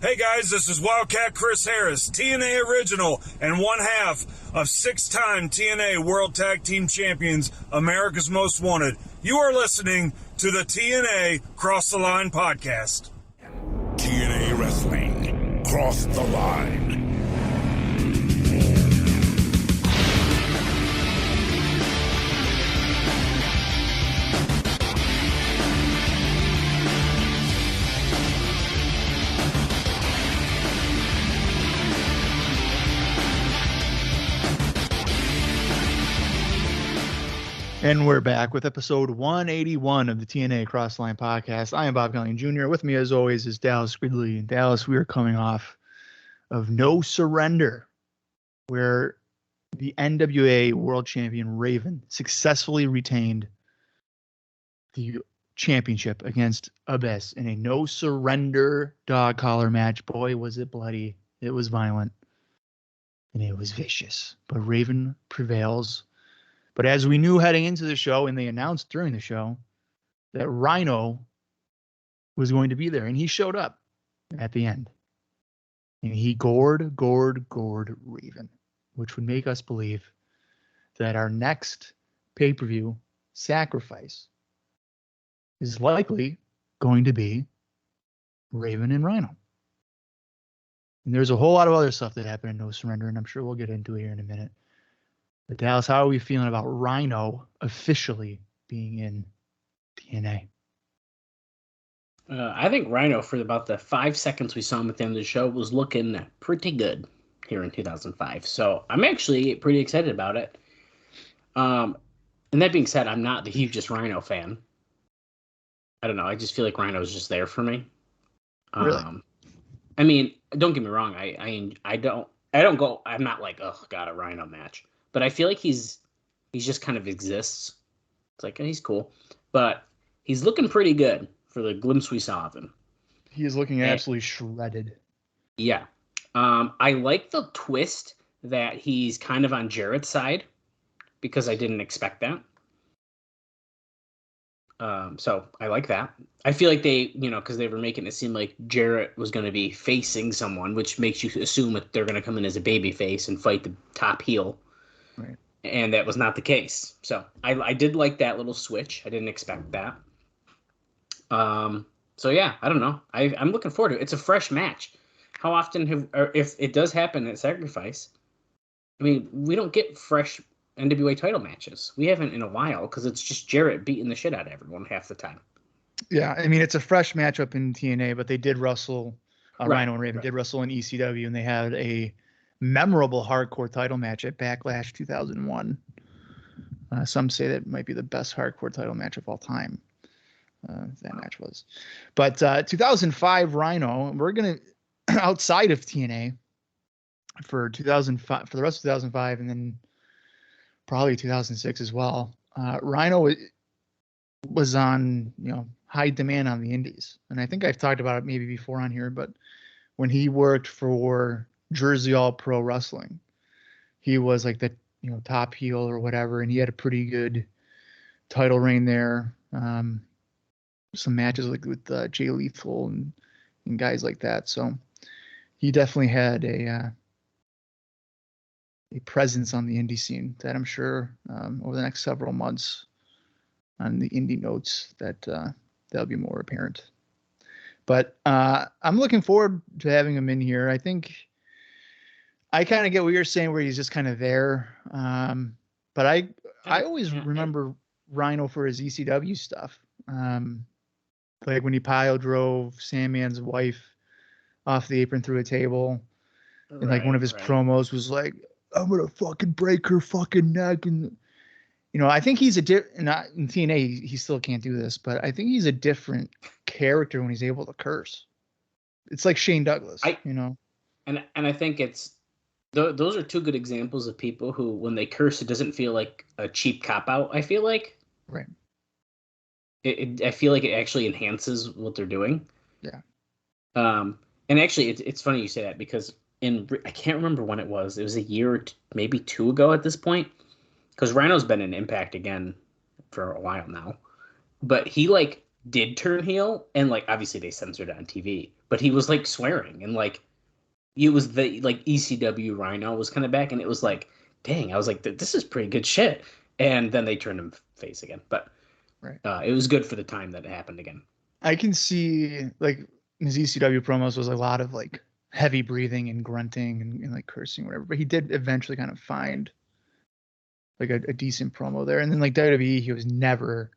Hey guys, this is Wildcat Chris Harris, TNA original and one half of 6-time TNA World Tag Team Champions, America's Most Wanted. You are listening to the TNA Cross the Line podcast. TNA Wrestling, Cross the Line. And we're back with episode 181 of the TNA Crossline podcast. I am Colling Jr. With me, as always, is Dallas Gridley. In Dallas, we are coming off of No Surrender, where the NWA World Champion Raven successfully retained the championship against Abyss in a No Surrender dog collar match. Boy, was it bloody. It was violent. And it was vicious. But Raven prevails. But as we knew heading into the show, and they announced during the show, that Rhino was going to be there. And he showed up at the end. And he gored Raven, which would make us believe that our next pay-per-view Sacrifice is likely going to be Raven and Rhino. And there's a whole lot of other stuff that happened in No Surrender, and I'm sure we'll get into it here in a minute. But Dallas, how are we feeling about Rhino officially being in TNA? I think Rhino, for about the 5 seconds we saw him at the end of the show, was looking pretty good here in 2005. So I'm actually pretty excited about it. And that being said, I'm not the hugest Rhino fan. I don't know. I just feel like Rhino's just there for me. Really? I mean, don't get me wrong. I don't go. I'm not like, oh god, a Rhino match. But I feel like he's just kind of exists. It's like, he's cool. But he's looking pretty good for the glimpse we saw of him. He is looking absolutely shredded. Yeah. I like the twist that he's kind of on Jarrett's side, because I didn't expect that. So I like that. I feel like they, because they were making it seem like Jarrett was going to be facing someone, which makes you assume that they're going to come in as a baby face and fight the top heel. Right. And that was not the case. So I did like that little switch. I didn't expect that. So yeah, I don't know. I'm looking forward to it. It's a fresh match. How often if it does happen at Sacrifice, I mean, we don't get fresh NWA title matches. We haven't in a while, because it's just Jarrett beating the shit out of everyone half the time. Yeah, I mean, it's a fresh matchup in TNA, but they did wrestle, Right, Rhino and Raven did wrestle in ECW, and they had a memorable hardcore title match at Backlash 2001. Some say that might be the best hardcore title match of all time. That match was. But 2005 Rhino, we're going to, outside of TNA, for 2005, for the rest of 2005, and then probably 2006 as well, Rhino was on, high demand on the indies. And I think I've talked about it maybe before on here, but when he worked for Jersey All Pro Wrestling, he was like the top heel or whatever, and he had a pretty good title reign there. Some matches like with Jay Lethal and guys like that. So he definitely had a presence on the indie scene that I'm sure over the next several months on the indie notes that that'll be more apparent. But I'm looking forward to having him in here. I think I kind of get what you're saying, where he's just kind of there. But I always remember Rhino for his ECW stuff. Like when he pile drove Sandman's wife off the apron through a table. And like one of his promos was like, I'm going to fucking break her fucking neck. And, I think he's not in TNA, he still can't do this, but I think he's a different character when he's able to curse. It's like Shane Douglas, And I think those are two good examples of people who, when they curse, it doesn't feel like a cheap cop-out, I feel like. Right. I feel like it actually enhances what they're doing. Yeah. And actually, it's funny you say that, because I can't remember when it was. It was a year or maybe two ago at this point, because Rhino's been in Impact again for a while now. But he did turn heel, and obviously they censored it on TV. but he was like swearing and like it was the like ECW Rhino was kind of back, and it was like, dang, I was like, this is pretty good shit. And then they turned him face again, but Right. it was good for the time that it happened again. I can see like his ECW promos was a lot of like heavy breathing and grunting and like cursing, whatever. But he did eventually kind of find like a decent promo there. And then like WWE, he was never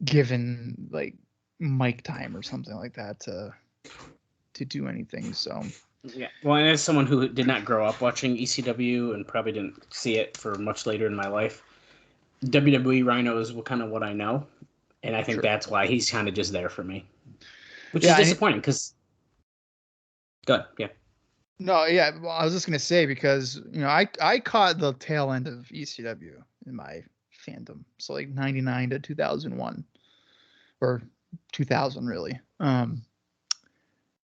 given like mic time or something like that to do anything. So yeah, well, and as someone who did not grow up watching ECW and probably didn't see it for much later in my life, WWE Rhino is kind of what I know, and I think that's why he's kind of just there for me, which is disappointing because. Good, yeah. No, yeah. Well, I was just gonna say because I caught the tail end of ECW in my fandom, so like 99 to 2001 or 2000 really.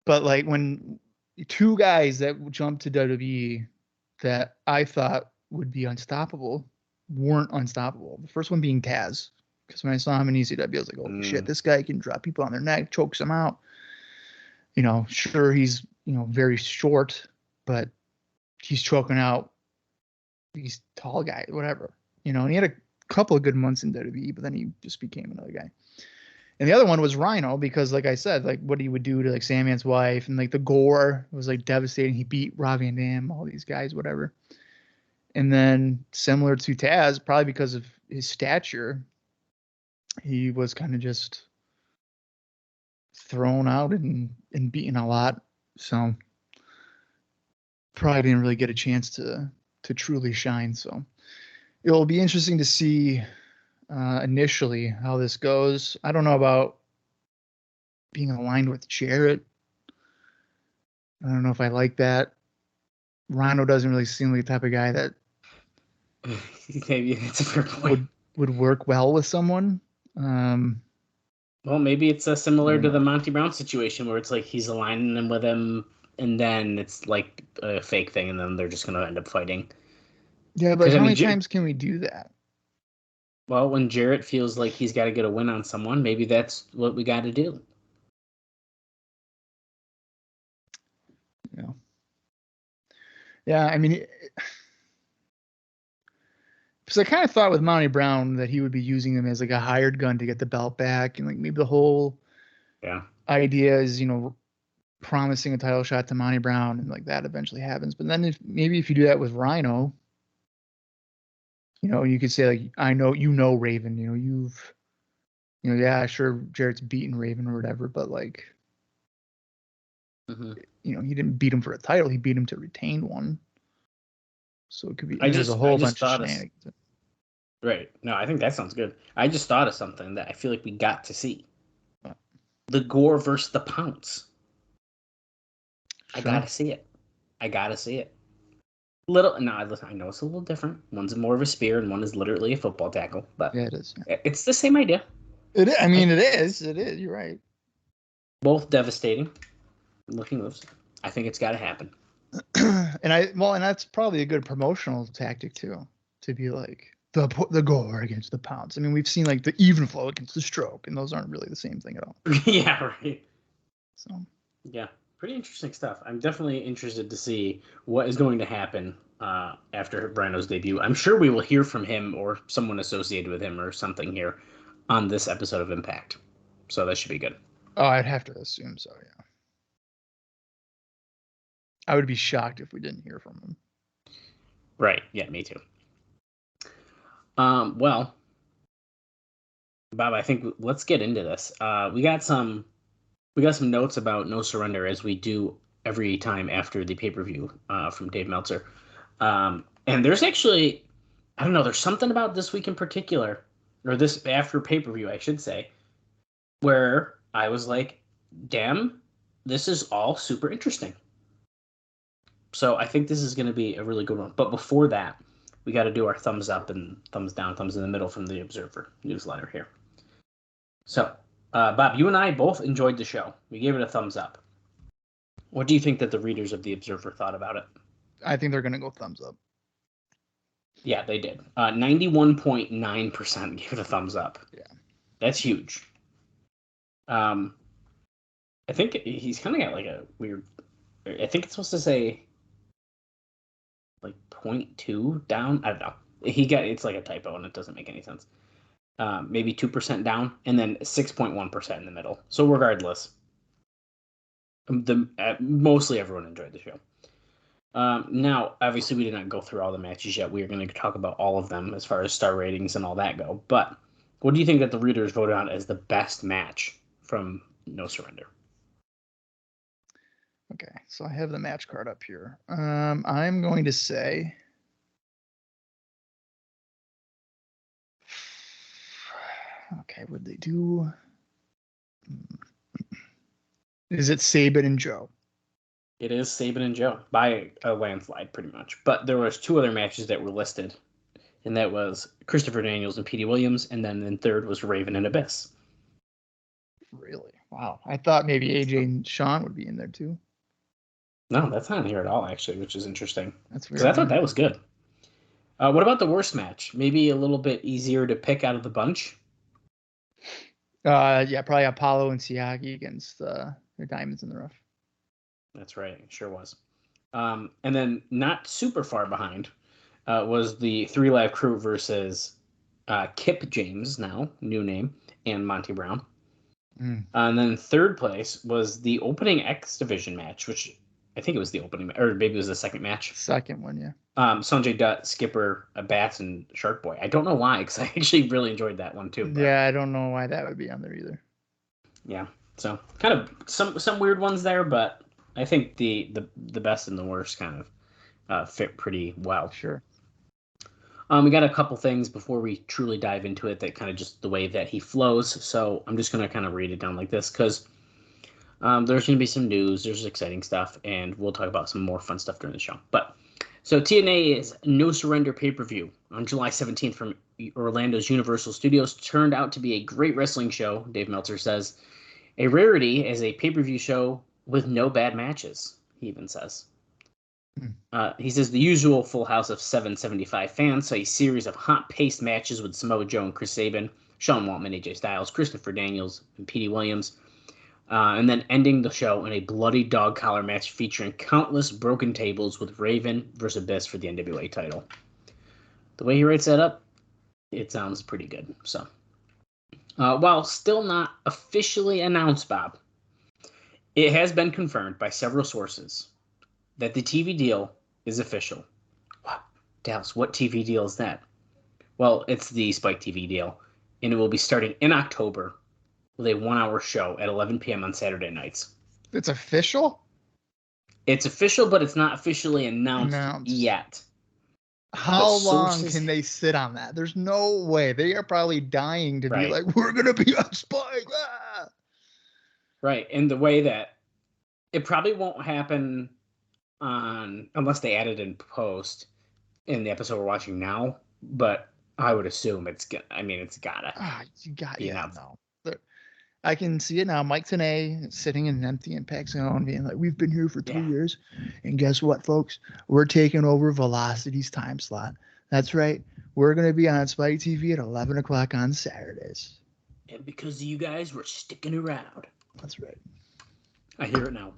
But like when two guys that jumped to WWE that I thought would be unstoppable weren't unstoppable. The first one being Taz, because when I saw him in ECW, I was like, "Oh shit, this guy can drop people on their neck, chokes them out." Sure he's very short, but he's choking out these tall guys, whatever. And he had a couple of good months in WWE, but then he just became another guy. And the other one was Rhino, because like I said, like what he would do to like Sandman's wife and like the gore was like devastating. He beat Rob Van Dam, all these guys, whatever. And then similar to Taz, probably because of his stature, he was kind of just thrown out and beaten a lot. So probably didn't really get a chance to truly shine. So it'll be interesting to see initially how this goes. I don't know about being aligned with Jarrett. I don't know if I like that. Rhino doesn't really seem like the type of guy that maybe that's a fair point. Would work well with someone. Well, maybe it's similar to the Monty Brown situation where it's like he's aligning them with him, and then it's like a fake thing, and then they're just going to end up fighting. Yeah, but how many times can we do that? Well, when Jarrett feels like he's got to get a win on someone, maybe that's what we got to do. Yeah, I mean, because I kind of thought with Monty Brown that he would be using him as like a hired gun to get the belt back, and like maybe the whole idea is promising a title shot to Monty Brown, and like that eventually happens. But then if you do that with Rhino, you could say like, I know Raven, yeah, sure, Jarrett's beaten Raven or whatever, but like, he didn't beat him for a title, he beat him to retain one. So it could be. There's a whole bunch of shenanigans. Right. No, I think that sounds good. I just thought of something that I feel like we got to see. The gore versus the pounce. Sure. I gotta see it. I know it's a little different. One's more of a spear and one is literally a football tackle. But yeah, it is. It's the same idea. It is. You're right. Both devastating looking moves. I think it's got to happen. And that's probably a good promotional tactic too, to be like the gore against the pounce. I mean, we've seen like the even flow against the stroke, and those aren't really the same thing at all. Yeah, right. So yeah, pretty interesting stuff. I'm definitely interested to see what is going to happen after Rhino's debut. I'm sure we will hear from him or someone associated with him or something here on this episode of Impact. So that should be good. Oh, I'd have to assume so, yeah. I would be shocked if we didn't hear from him. Right. Yeah, me too. Well, Bob, I think let's get into this. We got some notes about No Surrender, as we do every time after the pay-per-view from Dave Meltzer. And there's actually, I don't know, there's something about this week in particular, or this after pay-per-view, I should say, where I was like, damn, this is all super interesting. So I think this is going to be a really good one. But before that, we got to do our thumbs up and thumbs down, thumbs in the middle from the Observer newsletter here. So, Bob, you and I both enjoyed the show. We gave it a thumbs up. What do you think that the readers of the Observer thought about it? I think they're going to go thumbs up. Yeah, they did. 91.9% gave it a thumbs up. Yeah. That's huge. And I think he's kind of got like a weird. I think it's supposed to say like 0.2 down. I don't know. It's like a typo and it doesn't make any sense. Maybe 2% down and then 6.1% in the middle. So regardless, mostly everyone enjoyed the show. Now, obviously, we did not go through all the matches yet. We are going to talk about all of them as far as star ratings and all that go. But what do you think that the readers voted on as the best match from No Surrender? Okay, so I have the match card up here. I'm going to say okay, would they do? Is it Sabin and Joe? It is Sabin and Joe by a landslide, pretty much. But there was two other matches that were listed, and that was Christopher Daniels and Petey Williams, and then in third was Raven and Abyss. Really? Wow. I thought maybe AJ and Sean would be in there too. No, that's not here at all, actually, which is interesting. That's because weird. I thought that was good. What about the worst match? Maybe a little bit easier to pick out of the bunch. Yeah, probably Apolo and Siaki against their Diamonds in the Rough. That's right, it sure was. And then not super far behind was the 3 Live Crew versus Kip James, now new name, and Monty Brown. And then third place was the opening X Division match, which I think it was the opening, or maybe it was the second match. Second one, yeah. Sonjay Dutt, Skipper, Bats, and Shark Boy. I don't know why, because I actually really enjoyed that one too. But yeah, I don't know why that would be on there either. Yeah, so kind of some weird ones there, but I think the best and the worst kind of fit pretty well. Sure. We got a couple things before we truly dive into it that kind of just the way that he flows. So I'm just going to kind of read it down like this because there's going to be some news, there's exciting stuff, and we'll talk about some more fun stuff during the show. But so TNA is No Surrender pay-per-view on July 17th from Orlando's Universal Studios. Turned out to be a great wrestling show, Dave Meltzer says. A rarity as a pay-per-view show with no bad matches, he even says. He says the usual full house of 775 fans saw a series of hot-paced matches with Samoa Joe and Chris Sabin, Sean Waltman, AJ Styles, Christopher Daniels, and Petey Williams, and then ending the show in a bloody dog collar match featuring countless broken tables with Raven versus Abyss for the NWA title. The way he writes that up, it sounds pretty good. So, while still not officially announced, Bob, it has been confirmed by several sources that the TV deal is official. What? Dallas, what TV deal is that? Well, it's the Spike TV deal, and it will be starting in October with a 1-hour show at 11 p.m. on Saturday nights. It's official? It's official, but it's not officially announced How yet. long can they sit on that? There's no way. They are probably dying to be like, we're going to be on Spike. Ah! Right, and the way that it probably won't happen unless they add it in post in the episode we're watching now, but I would assume it's gotta be announced. No. I can see it now. Mike Tenay sitting in an empty impact zone being like, we've been here for 3 years. And guess what, folks? We're taking over Velocity's time slot. That's right. We're going to be on Spike TV at 11 o'clock on Saturdays. And because of you guys, we're sticking around. That's right. I hear it now.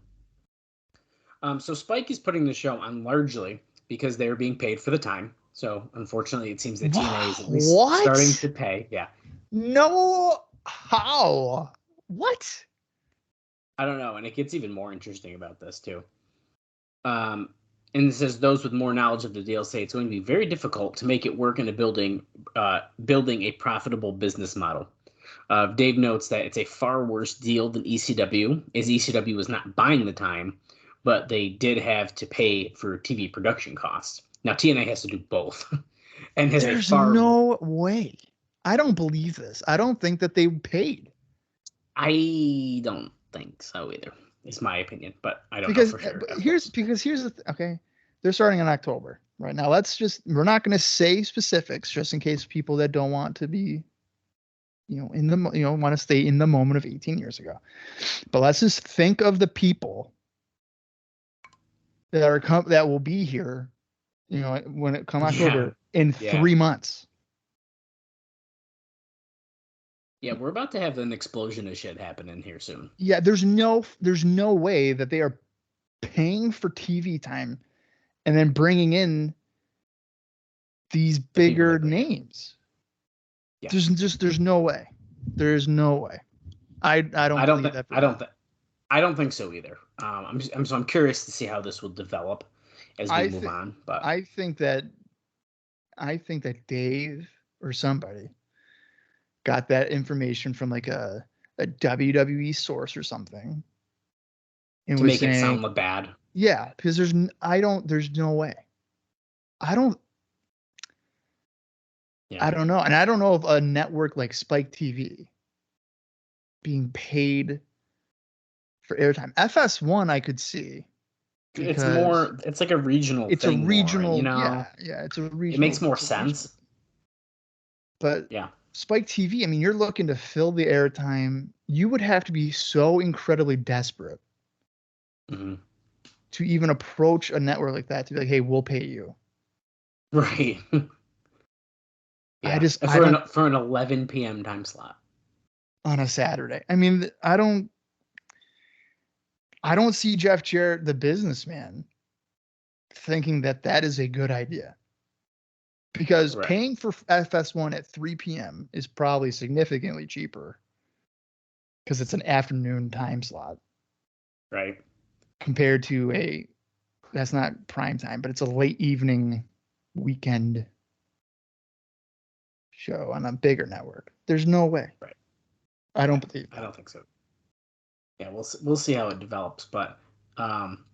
So Spike is putting the show on largely because they're being paid for the time. So unfortunately, it seems that TNA is at least starting to pay. Yeah. No. How? What? I don't know. And it gets even more interesting about this, too. And it says those with more knowledge of the deal say it's going to be very difficult to make it work in building a profitable business model. Dave notes that it's a far worse deal than ECW, as ECW was not buying the time, but they did have to pay for TV production costs. Now, TNA has to do both. And has There's no way. I don't believe this. I don't think that they paid. I don't think so either. It's my opinion, but I don't know for sure. Here's the okay. They're starting in October right now. We're not going to say specifics just in case people that don't want to be, want to stay in the moment of 18 years ago. But let's just think of the people that will be here, when it comes October in 3 months. Yeah, we're about to have an explosion of shit happening here soon. Yeah, there's no way that they are paying for TV time and then bringing in these bigger names. Yeah. There's no way. There's no way. I don't believe that. I don't think so either. I'm curious to see how this will develop as we move on. But I think that Dave or somebody got that information from like a WWE source or something, and to make it sound bad. Yeah, because there's no way. I don't know, and I don't know if a network like Spike TV being paid for airtime. FS1 I could see. It's like a regional thing. It's a regional, you know? Yeah, it's a regional. It makes more sense. But yeah, Spike TV, I mean, you're looking to fill the airtime. You would have to be so incredibly desperate to even approach a network like that to be like, hey, we'll pay you. Right. Yeah. For an 11 p.m. time slot on a Saturday. I mean, I don't see Jeff Jarrett, the businessman, thinking that is a good idea. Because paying for FS1 at 3 p.m. is probably significantly cheaper because it's an afternoon time slot. Right. Compared to that's not prime time, but it's a late evening weekend show on a bigger network. There's no way. Right. I don't believe that. I don't think so. Yeah, we'll see how it develops, but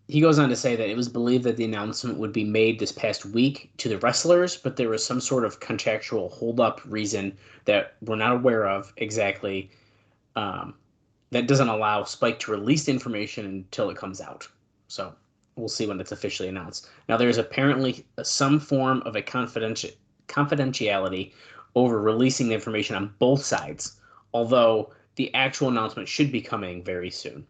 he goes on to say that it was believed that the announcement would be made this past week to the wrestlers, but there was some sort of contractual hold-up reason that we're not aware of exactly that doesn't allow Spike to release the information until it comes out. So we'll see when it's officially announced. Now, there's apparently some form of a confidentiality over releasing the information on both sides, although the actual announcement should be coming very soon.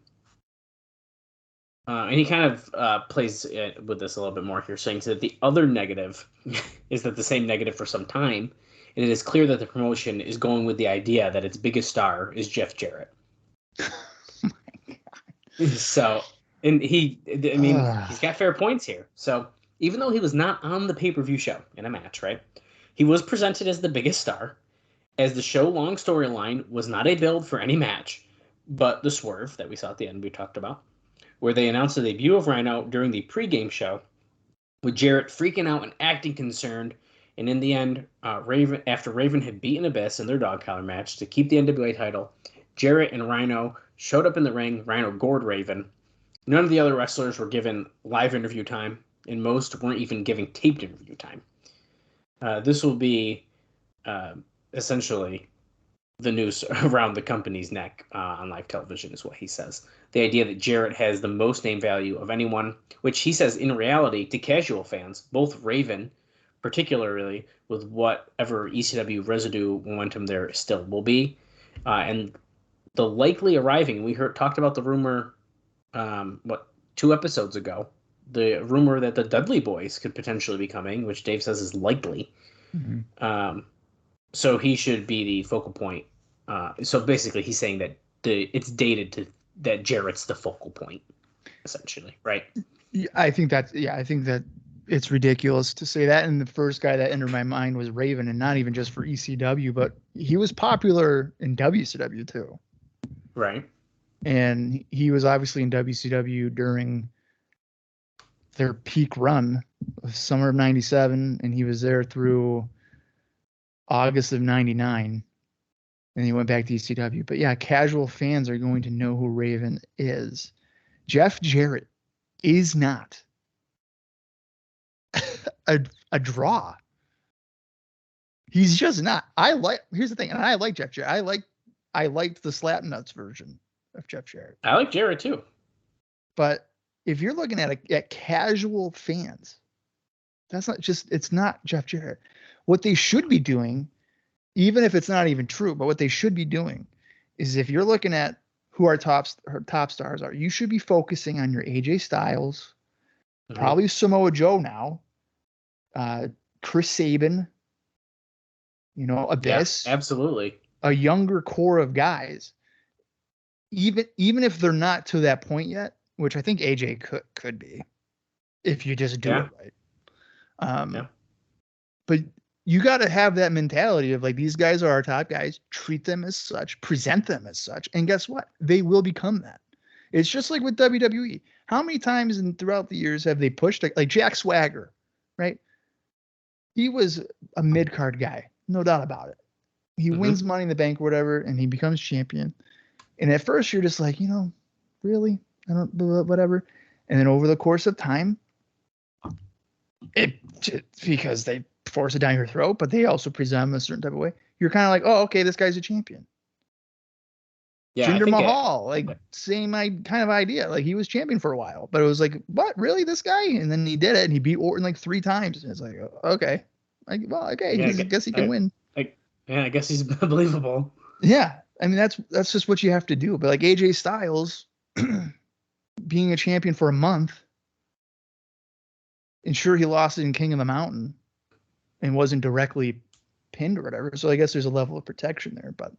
And he kind of plays with this a little bit more here, saying that the other negative is that the same negative for some time, and it is clear that the promotion is going with the idea that its biggest star is Jeff Jarrett. Oh my God. So, and he's got fair points here. So, even though he was not on the pay-per-view show in a match, right, he was presented as the biggest star, as the show-long storyline was not a build for any match, but the swerve that we saw at the end we talked about, where they announced the debut of Rhino during the pregame show, with Jarrett freaking out and acting concerned. And in the end, after Raven had beaten Abyss in their dog collar match to keep the NWA title, Jarrett and Rhino showed up in the ring. Rhino gored Raven. None of the other wrestlers were given live interview time, and most weren't even given taped interview time. This will be essentially the noose around the company's neck on live television, is what he says. The idea that Jarrett has the most name value of anyone, which he says in reality to casual fans, both Raven, particularly with whatever ECW residue momentum there still will be, and the likely arriving. We talked about the rumor, 2 episodes ago, the rumor that the Dudley Boys could potentially be coming, which Dave says is likely. Mm-hmm. So he should be the focal point. So basically, he's saying that it's dated to that Jarrett's the focal point, essentially, right? I think that it's ridiculous to say that. And the first guy that entered my mind was Raven, and not even just for ECW, but he was popular in WCW too. Right. And he was obviously in WCW during their peak run of summer of '97, and he was there through August of '99. And he went back to ECW. But yeah, casual fans are going to know who Raven is. Jeff Jarrett is not a draw. He's just not. Here's the thing, and I like Jeff Jarrett. I liked the Slapnuts version of Jeff Jarrett. I like Jarrett too. But if you're looking at casual fans, it's not Jeff Jarrett. What they should be doing, even if it's not even true, but what they should be doing is, if you're looking at who our top stars are, you should be focusing on your AJ Styles, probably Samoa Joe now, Chris Sabin, Abyss. Yeah, absolutely. a younger core of guys, even if they're not to that point yet, which I think AJ could be, if you just do it right. But you got to have that mentality of like, these guys are our top guys, treat them as such, present them as such, and guess what? They will become that. It's just like with WWE. How many times throughout the years have they pushed like Jack Swagger, right? He was a mid-card guy, no doubt about it. He wins Money in the Bank or whatever, and he becomes champion. And at first you're just like, really? I don't, whatever. And then over the course of time, because they force it down your throat, but they also present him a certain type of way. You're kind of like, oh, okay, this guy's a champion. Yeah, Jinder Mahal, same kind of idea. Like, he was champion for a while, but it was like, what, really, this guy? And then he did it, and he beat Orton like 3 times. And it's like, okay, I guess he can win. I guess he's believable. Yeah, I mean that's just what you have to do. But like AJ Styles, being a champion for a month, and sure, he lost it in King of the Mountain, and wasn't directly pinned or whatever. So I guess there's a level of protection there, but.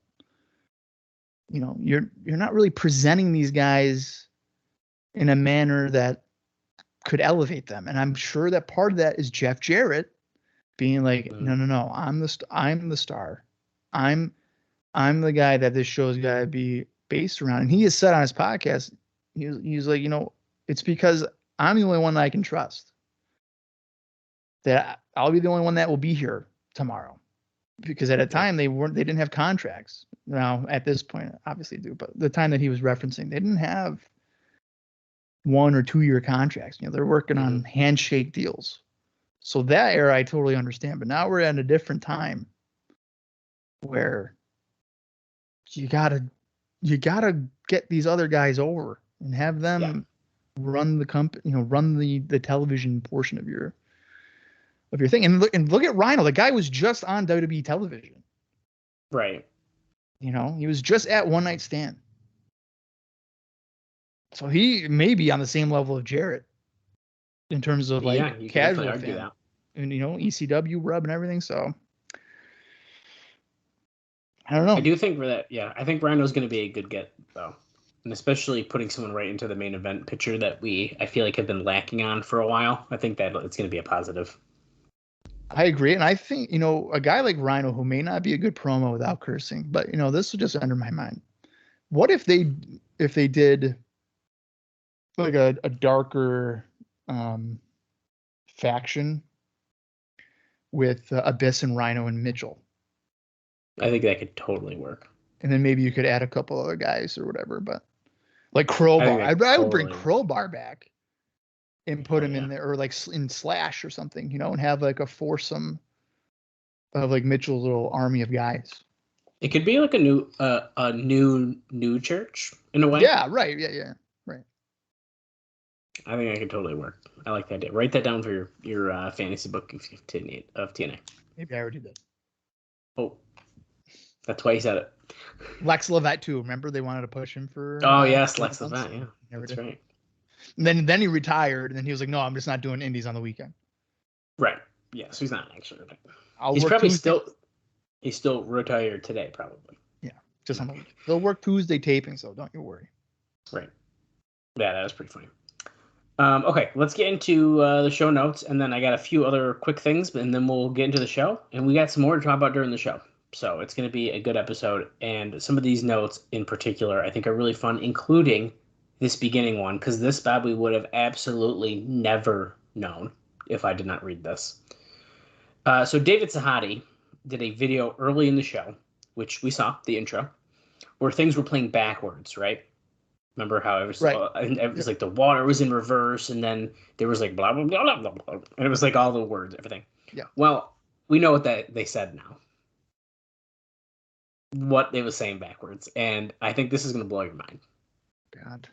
You're not really presenting these guys in a manner that could elevate them. And I'm sure that part of that is Jeff Jarrett being like, no, I'm the star. I'm the guy that this show's got to be based around. And he has said on his podcast, he's like, it's because I'm the only one that I can trust. That I'll be the only one that will be here tomorrow. Because at a time they didn't have contracts. Now at this point, obviously do, but the time that he was referencing, they didn't have 1 or 2 year contracts. They're working on handshake deals. So that era I totally understand. But now we're at a different time where you gotta get these other guys over and have them run the company, run the television portion of your thing. And look at Rhino. The guy was just on WWE television. Right. He was just at One Night Stand. So he may be on the same level of Jarrett in terms of casual fan. That. And ECW rub and everything. So I don't know. I do think for that, I think Rhino's going to be a good get though. And especially putting someone right into the main event picture that I feel like have been lacking on for a while. I think that it's going to be a positive. I agree. And I think, a guy like Rhino, who may not be a good promo without cursing, but, this will just enter my mind. What if they did like a darker faction with Abyss and Rhino and Mitchell? I think that could totally work. And then maybe you could add a couple other guys or whatever, but like Crowbar. I would bring Crowbar back. And put him in there, or like in Slash or something, and have like a foursome of like Mitchell's little army of guys. It could be like a new church in a way. Yeah, right. Yeah, right. I think I could totally work. I like that idea. Write that down for your fantasy book of TNA. Maybe I already did. Oh, that's why he said it. Lex Levette too. Remember they wanted to push him for. Oh yes, Lex Levette. Yeah, that's right. And then he retired, and then he was like, "No, I'm just not doing indies on the weekend." Right. Yeah. So he's not actually. He's probably he's still retired today, probably. Yeah, just on the weekend. They'll work Tuesday taping, so don't you worry. Right. Yeah, that was pretty funny. Okay, let's get into the show notes, and then I got a few other quick things, and then we'll get into the show, and we got some more to talk about during the show. So it's going to be a good episode, and some of these notes in particular I think are really fun, including this beginning one, because this Bob we would have absolutely never known if I did not read this. So David Sahadi did a video early in the show, which we saw, the intro, where things were playing backwards, right? Remember how it was, it was like the water was in reverse, and then there was like blah, blah, blah, blah, blah, blah, and it was like all the words, everything. Yeah. Well, we know what they said now. What they were saying backwards, and I think this is going to blow your mind. God.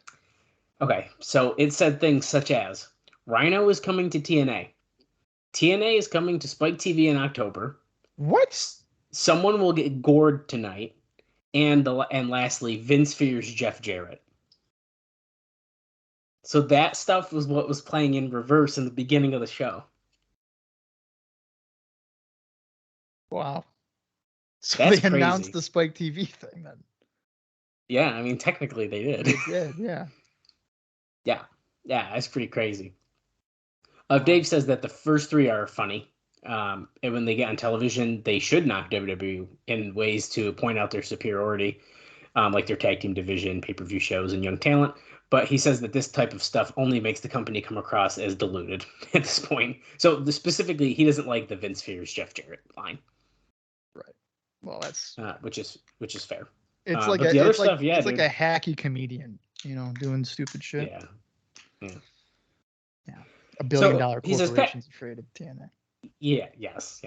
Okay, so it said things such as, Rhino is coming to TNA. TNA is coming to Spike TV in October. What? Someone will get gored tonight. And lastly, Vince fears Jeff Jarrett. So that stuff was what was playing in reverse in the beginning of the show. Wow. So That's they announced crazy. the Spike TV thing then. Yeah, I mean, technically they did. They did, yeah. Yeah, that's pretty crazy. Wow. Dave says that the first three are funny. And when they get on television, they should knock WWE in ways to point out their superiority, like their tag team division, pay-per-view shows, and young talent. But he says that this type of stuff only makes the company come across as diluted at this point. So specifically, he doesn't like the Vince fears Jeff Jarrett line. Right. Well, that's which is fair. It's like the other stuff, it's dude. like a hacky comedian, doing stupid shit. Yeah. $1 billion corporation's afraid of TNA. Yeah, yes.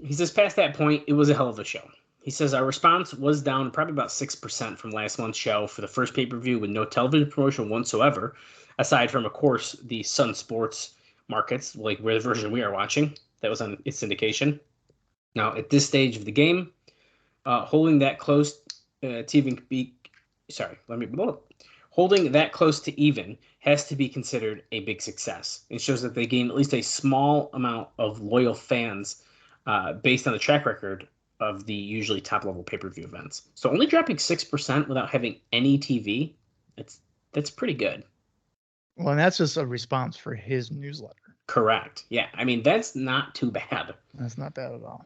He says past that point, it was a hell of a show. He says our response was down probably about 6% from last month's show for the first pay-per-view with no television promotion whatsoever, aside from, of course, the Sun Sports markets, like where the version we are watching, that was on its syndication. Now, at this stage of the game, holding that close holding that close to even has to be considered a big success. It shows that they gain at least a small amount of loyal fans based on the track record of the usually top-level pay-per-view events. So only dropping 6% without having any TV, that's pretty good. Well, and that's just a response for his newsletter. Correct. Yeah, I mean, that's not too bad. That's not bad at all.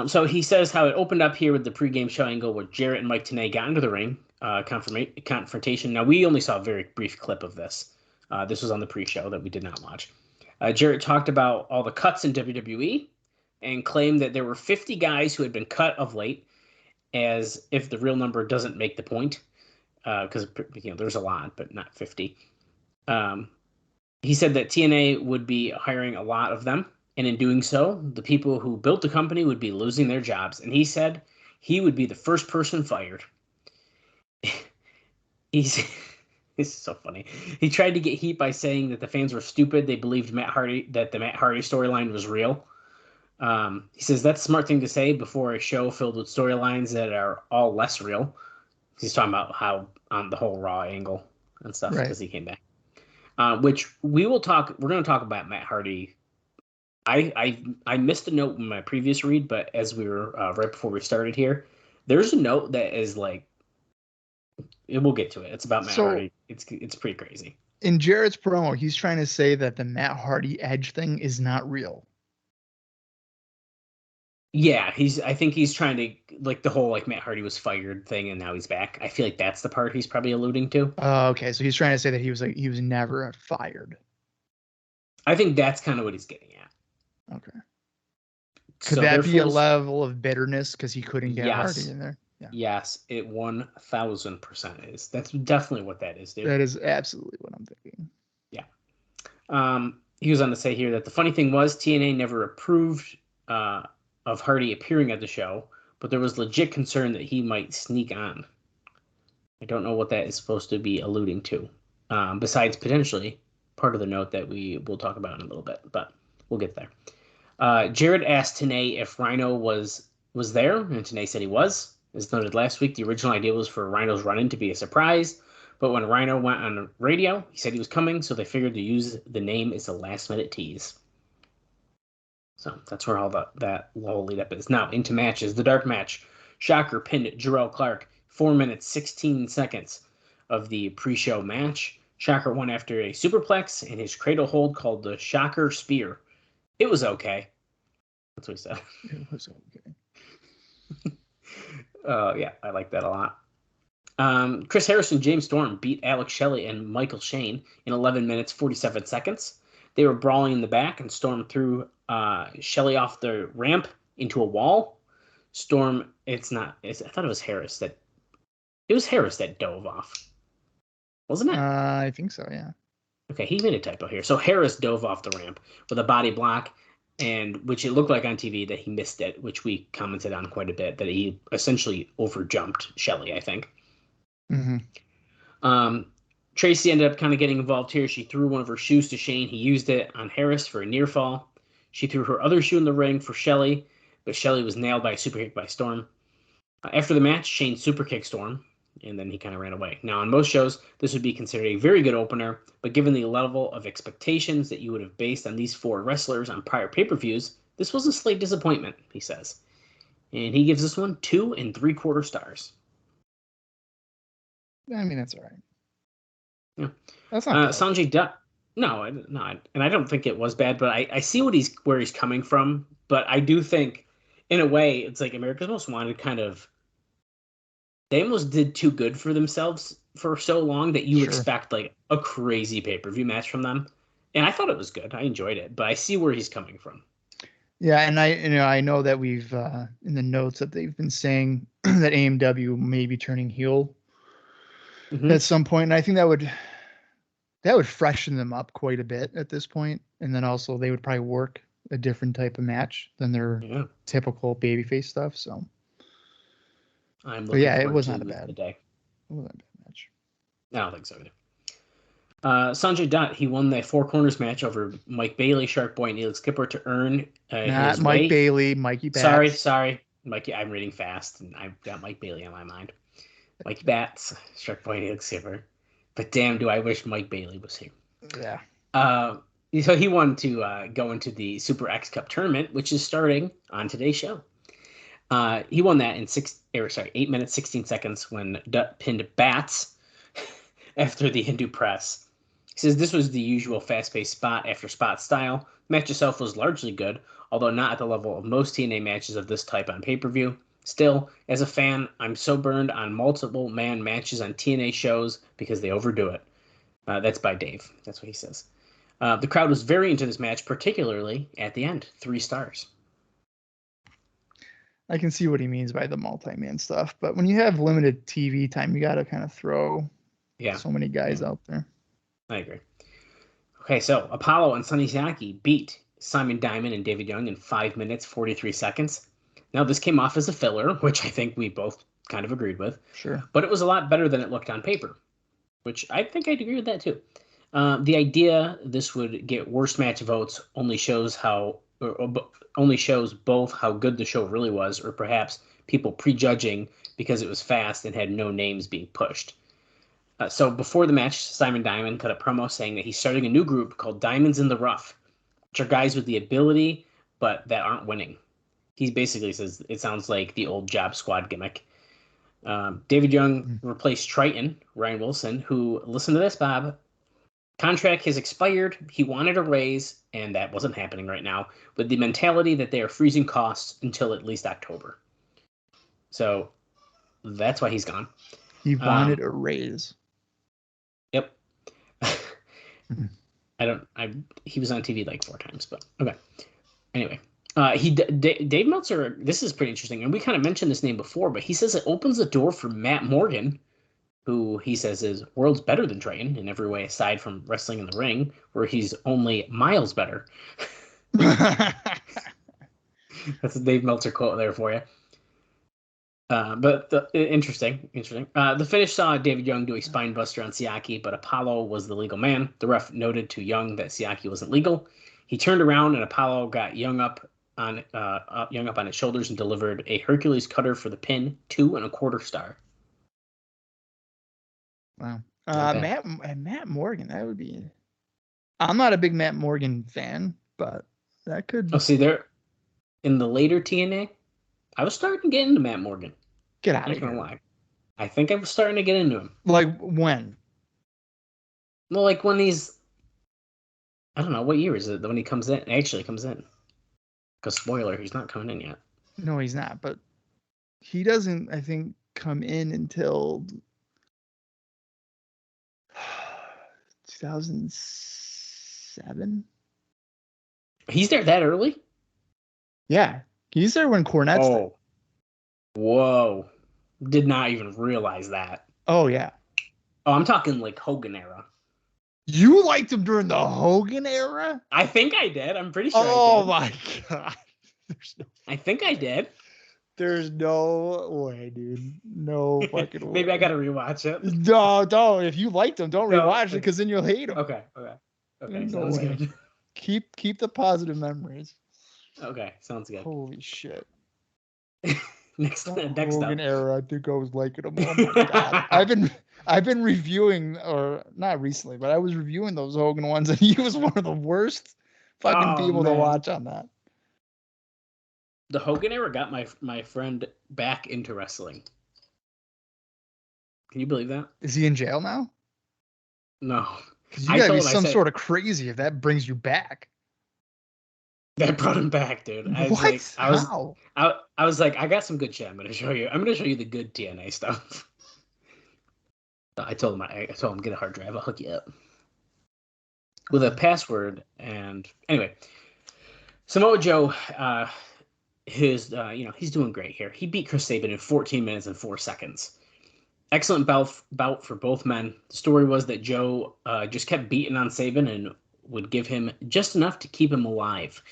So he says how it opened up here with the pregame show angle where Jarrett and Mike Tenay got into the ring, confrontation. Now, we only saw a very brief clip of this. This was on the pre-show that we did not watch. Jarrett talked about all the cuts in WWE and claimed that there were 50 guys who had been cut of late, as if the real number doesn't make the point, because there's a lot, but not 50. He said that TNA would be hiring a lot of them, and in doing so, the people who built the company would be losing their jobs. And he said he would be the first person fired. This is so funny. He tried to get heat by saying that the fans were stupid. They believed that the Matt Hardy storyline was real. He says that's a smart thing to say before a show filled with storylines that are all less real. He's talking about how on the whole Raw angle and stuff because he came back. Which we're going to talk about Matt Hardy. I missed a note in my previous read, but as we were right before we started here, there's a note that is like, we'll get to it. It's about Matt Hardy. It's pretty crazy. In Jarrett's promo, he's trying to say that the Matt Hardy edge thing is not real. Yeah, I think he's trying to, like, the whole like Matt Hardy was fired thing and now he's back. I feel like that's the part he's probably alluding to. Okay, so he's trying to say that he was never fired. I think that's kind of what he's getting at. Okay. Could that be a level of bitterness because he couldn't get Hardy in there? Yeah. Yes, it 1000% is. That's definitely what that is, dude. That is absolutely what I'm thinking. Yeah. He was on to say here that the funny thing was TNA never approved of Hardy appearing at the show, but there was legit concern that he might sneak on. I don't know what that is supposed to be alluding to, besides potentially part of the note that we will talk about in a little bit, but we'll get there. Jarrett asked Tenay if Rhino was there, and Tenay said he was. As noted last week, the original idea was for Rhino's run-in to be a surprise, but when Rhino went on the radio, he said he was coming, so they figured to use the name as a last-minute tease. So that's where all that whole lead-up is. Now, into matches. The dark match. Shocker pinned Jarrell Clark. 4 minutes, 16 seconds of the pre-show match. Shocker won after a superplex and his cradle hold called the Shocker Spear. It was okay. That's what he said. It was okay. Yeah, I like that a lot. Chris Harris and James Storm beat Alex Shelley and Michael Shane in 11 minutes, 47 seconds. They were brawling in the back, and Storm threw Shelley off the ramp into a wall. Storm, I thought it was Harris that dove off. Wasn't it? I think so, yeah. Okay, he made a typo here. So Harris dove off the ramp with a body block, and which it looked like on TV that he missed it, which we commented on quite a bit, that he essentially overjumped Shelley, I think. Mm-hmm. Tracy ended up kind of getting involved here. She threw one of her shoes to Shane. He used it on Harris for a near fall. She threw her other shoe in the ring for Shelley, but Shelley was nailed by a super kick by Storm. After the match, Shane super kicked Storm, and then he kind of ran away. Now, on most shows, this would be considered a very good opener, but given the level of expectations that you would have based on these four wrestlers on prior pay-per-views, this was a slight disappointment, he says. and he gives this one 2 3/4 stars. I mean, that's all right. Yeah, that's not Sonjay Dutt. No, and I don't think it was bad, but I see where he's coming from. But I do think, in a way, it's like America's Most Wanted kind of. They almost did too good for themselves for so long that you expect like a crazy pay-per-view match from them. And I thought it was good. I enjoyed it, but I see where he's coming from. Yeah, and I know that we've in the notes that they've been saying that AMW may be turning heel at some point, and I think that would freshen them up quite a bit at this point, and then also they would probably work a different type of match than their typical babyface stuff. So, it was not a bad day. It wasn't a bad match. I don't think so either. Sonjay Dutt, he won the 4 Corners match over Mike Bailey, Shark Boy, and Elix Skipper to earn his Mike Bailey, Mikey Bats. Sorry. Mikey, I'm reading fast, and I've got Mike Bailey on my mind. Mikey Bats, Shark Boy, and Elix Skipper. But damn, do I wish Mike Bailey was here. Yeah. So he wanted to go into the Super X Cup tournament, which is starting on today's show. He won that in 8 minutes, 16 seconds when Dutt pinned Bats after the Hindu press. He says this was the usual fast-paced spot after spot style. The match itself was largely good, although not at the level of most TNA matches of this type on pay-per-view. Still, as a fan, I'm so burned on multiple man matches on TNA shows because they overdo it. That's by Dave. That's what he says. The crowd was very into this match, particularly at the end. 3 stars. I can see what he means by the multi-man stuff, but when you have limited TV time, you got to kind of throw so many guys out there. I agree. Okay, so Apolo and Sonny Siaki beat Simon Diamond and David Young in 5 minutes, 43 seconds. Now, this came off as a filler, which I think we both kind of agreed with. Sure. But it was a lot better than it looked on paper, which I think I'd agree with that too. The idea this would get worst match votes only shows both how good the show really was, or perhaps people prejudging because it was fast and had no names being pushed. So before the match, Simon Diamond cut a promo saying that he's starting a new group called Diamonds in the Rough, which are guys with the ability but that aren't winning. He basically says it sounds like the old Job Squad gimmick. David Young replaced Triton, Ryan Wilson, who, listen to this, Bob, contract has expired. He wanted a raise, and that wasn't happening right now, with the mentality that they are freezing costs until at least October. So that's why he's gone. He wanted a raise. Yep. He was on TV like 4 times, but okay. Anyway, Dave Meltzer, this is pretty interesting, and we kind of mentioned this name before, but he says it opens the door for Matt Morgan, who he says is worlds better than Triton in every way aside from wrestling in the ring, where he's only miles better. That's a Dave Meltzer quote there for you. Interesting. The finish saw David Young do a spine buster on Siaki, but Apolo was the legal man. The ref noted to Young that Siaki wasn't legal. He turned around and Apolo got Young up on his shoulders and delivered a Hercules cutter for the pin, 2 1/4 star. Wow. Matt Morgan, that would be. I'm not a big Matt Morgan fan, but that could. Oh, see there, in the later TNA, I was starting to get into Matt Morgan. Get out of here! I'm not gonna lie. I think I was starting to get into him. Like when? Well, like when he's. I don't know, what year is it when he comes in? Actually comes in. Because spoiler, he's not coming in yet. No, he's not. But he doesn't, I think, come in until 2007. He's there that early? Yeah, he's there when Cornette's there. Whoa. Did not even realize that. Oh, yeah. Oh, I'm talking like Hogan era. You liked him during the Hogan era? I think I did. I'm pretty sure I did. My God. I think I did. There's no way, dude. No fucking way. Maybe I got to rewatch it. No, don't. If you liked him, don't rewatch it because then you'll hate him. Okay. Sounds good. Keep the positive memories. Okay, sounds good. Holy shit. Next Hogan up. era, I think I was liking him. Oh my God. I've been reviewing, or not recently, but I was reviewing those Hogan ones, and he was one of the worst fucking people to watch on that. The Hogan era got my friend back into wrestling. Can you believe that? Is he in jail now? No. Because you gotta be some sort of crazy if that brings you back. That brought him back, dude. I was What? like, How? I was like, I got some good shit. I'm gonna show you. I'm gonna show you the good TNA stuff. I told him get a hard drive. I'll hook you up with a password. And anyway, Samoa Joe, he's doing great here. He beat Chris Sabin in 14 minutes and 4 seconds. Excellent bout for both men. The story was that Joe just kept beating on Sabin and would give him just enough to keep him alive.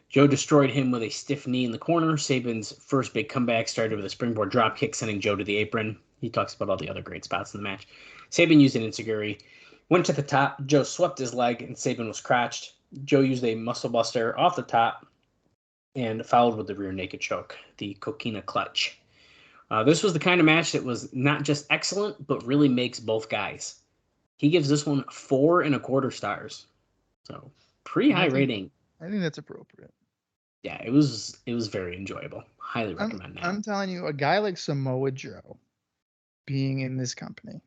Joe destroyed him with a stiff knee in the corner. Sabin's first big comeback started with a springboard dropkick, sending Joe to the apron. He talks about all the other great spots in the match. Sabin used an enziguri, went to the top. Joe swept his leg, and Sabin was crotched. Joe used a muscle buster off the top and followed with the rear naked choke, the coquina clutch. This was the kind of match that was not just excellent, but really makes both guys. He gives this one 4 1/4 stars. So pretty high rating. I think that's appropriate. Yeah, it was very enjoyable. Highly recommend that. I'm telling you, a guy like Samoa Joe being in this company.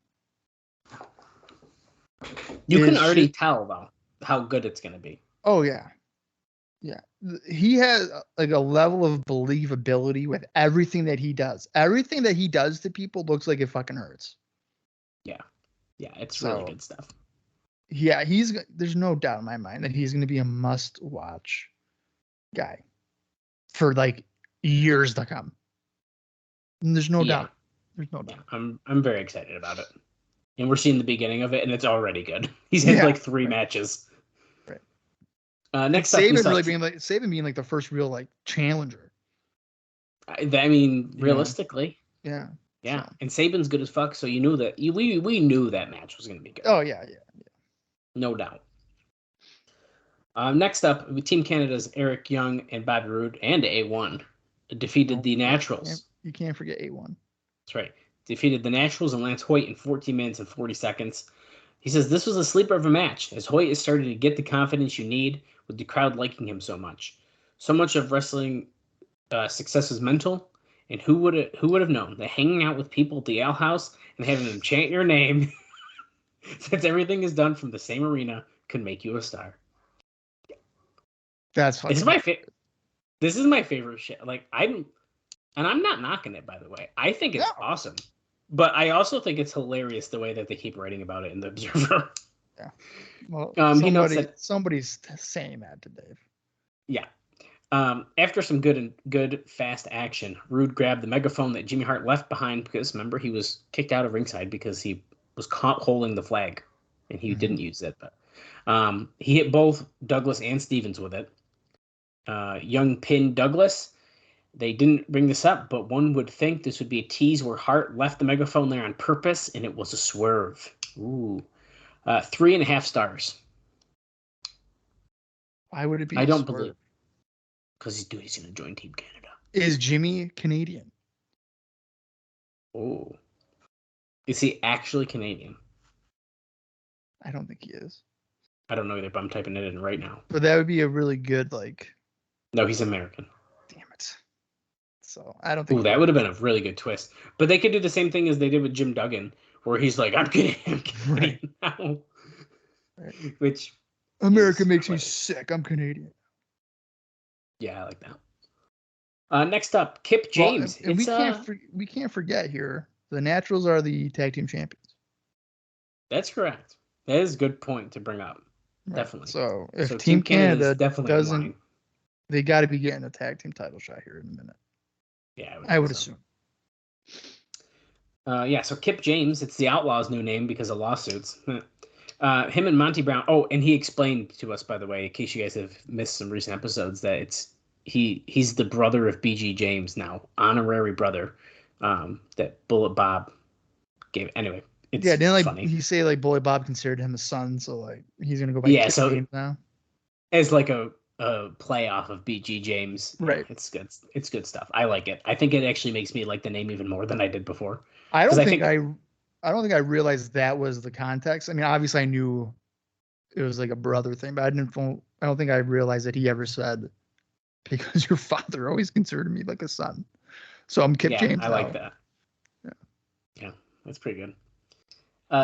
You can already tell, though, how good it's going to be. Oh, yeah. Yeah. He has like a level of believability with everything that he does. Everything that he does to people looks like it fucking hurts. Yeah. Yeah, it's really good stuff. Yeah, there's no doubt in my mind that he's going to be a must-watch guy for like years to come. And there's no doubt. There's no doubt. Yeah, I'm very excited about it. And we're seeing the beginning of it, and it's already good. He's had like 3 matches. Right. Next up, Sabin being like the first real like challenger. I mean, realistically. Yeah. Yeah. So. And Sabin's good as fuck, so you knew that we knew that match was going to be good. Oh yeah. No doubt. Next up, Team Canada's Eric Young and Bobby Roode and A1 defeated the Naturals. You can't forget A1. That's right. Defeated the Naturals and Lance Hoyt in 14 minutes and 40 seconds. He says this was a sleeper of a match, as Hoyt is starting to get the confidence you need with the crowd liking him so much. So much of wrestling success is mental, and who would have known that hanging out with people at the Ale House and having them chant your name, since everything is done from the same arena, could make you a star. That's fucking. This is my favorite shit. Like I'm not knocking it, by the way. I think it's awesome. But I also think it's hilarious the way that they keep writing about it in the Observer. Yeah. Well, somebody's saying that to Dave. Yeah. After some good fast action, Roode grabbed the megaphone that Jimmy Hart left behind because remember he was kicked out of ringside because he was caught holding the flag and he didn't use it. But he hit both Douglas and Stevens with it. Young pinned Douglas. They didn't bring this up, but one would think this would be a tease where Hart left the megaphone there on purpose, and it was a swerve. Ooh. 3.5 stars. Why would it be? I don't believe. Because he's going to join Team Canada. Is Jimmy Canadian? Oh. Is he actually Canadian? I don't think he is. I don't know either, but I'm typing it in right now. But that would be a really good, like... No, he's American. Damn it. So, I don't think... Ooh, that would have been a really good twist. But they could do the same thing as they did with Jim Duggan, where he's like, I'm Canadian now. Right. Which... America makes me sick. I'm Canadian. Yeah, I like that. Next up, Kip James. Well, and we can't forget here, the Naturals are the tag team champions. That's correct. That is a good point to bring up. Right. Definitely. So if Team Canada doesn't, they got to be getting a tag team title shot here in a minute. Yeah, I would assume. So Kip James, it's the Outlaws' new name because of lawsuits. Him and Monty Brown. Oh, and he explained to us, by the way, in case you guys have missed some recent episodes, that he's the brother of BG James now, honorary brother. That Bullet Bob gave. Anyway, it's funny. He say like Bullet Bob considered him a son, so like he's gonna go by Kip James now. As like a play off of BG James. Right. It's good. It's good stuff. I like it. I think it actually makes me like the name even more than I did before. I don't think I realized that was the context. I mean, obviously I knew it was like a brother thing, but I don't think I realized that he ever said because your father always considered me like a son. So I'm Kip James. I like that. Yeah, that's pretty good.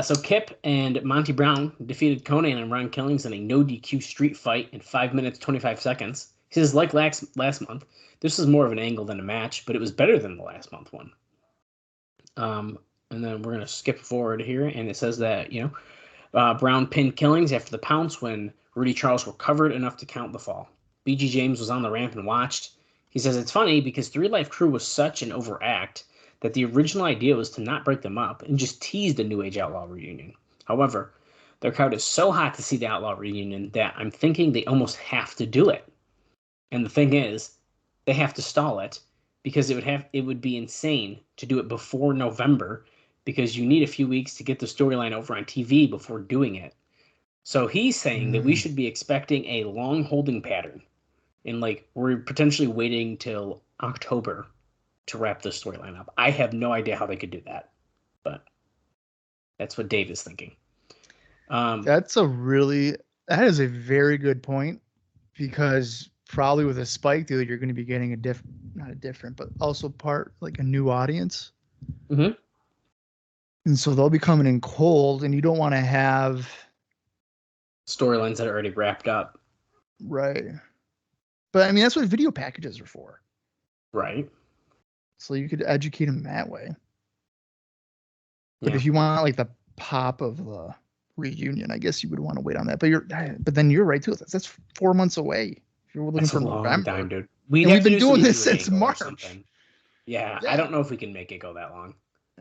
So Kip and Monty Brown defeated Conan and Ron Killings in a no DQ street fight in 5 minutes 25 seconds. He says, like last month, this was more of an angle than a match, but it was better than the last month one. And then we're going to skip forward here, and it says that, Brown pinned Killings after the pounce when Rudy Charles recovered enough to count the fall. BG James was on the ramp and watched. He says it's funny because 3 Live Crew was such an overact that the original idea was to not break them up and just tease the New Age Outlaw reunion. However, their crowd is so hot to see the Outlaw reunion that I'm thinking they almost have to do it. And the thing is, they have to stall it because it would be insane to do it before November because you need a few weeks to get the storyline over on TV before doing it. So he's saying that we should be expecting a long holding pattern. And we're potentially waiting till October to wrap this storyline up. I have no idea how they could do that, but that's what Dave is thinking. That is a very good point, because probably with a Spike deal, you're going to be getting but also a new audience. Mm-hmm. And so they'll be coming in cold, and you don't want to have storylines that are already wrapped up. Right. But I mean, that's what video packages are for. Right. So you could educate them that way. But if you want the pop of the reunion, I guess you would want to wait on that. But then you're right too. That's 4 months away. If you're looking for November, time, dude. We've been doing this since March. Yeah, I don't know if we can make it go that long.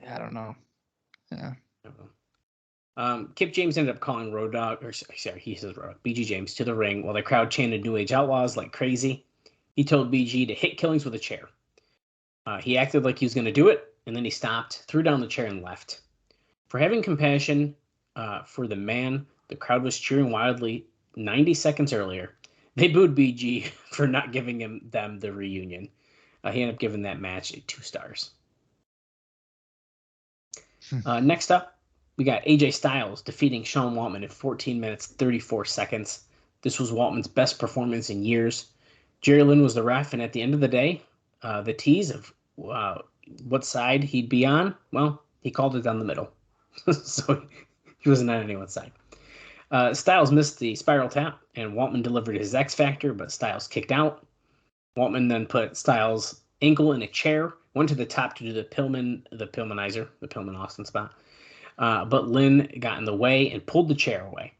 I don't know. Yeah. Kip James ended up calling he says Road Dogg, BG James, to the ring while the crowd chanted New Age Outlaws like crazy. He told BG to hit Killings with a chair. He acted like he was going to do it, and then he stopped, threw down the chair, and left. For having compassion for the man the crowd was cheering wildly 90 seconds earlier, they booed BG for not giving them the reunion. He ended up giving that match 2 stars. Next up, we got AJ Styles defeating Sean Waltman in 14 minutes 34 seconds. This was Waltman's best performance in years. Jerry Lynn was the ref, and at the end of the day, the tease of what side he'd be on, well, he called it down the middle. So he wasn't on anyone's side. Styles missed the spiral tap, and Waltman delivered his X Factor, but Styles kicked out. Waltman then put Styles' ankle in a chair, went to the top to do the Pillman Austin spot. But Lynn got in the way and pulled the chair away.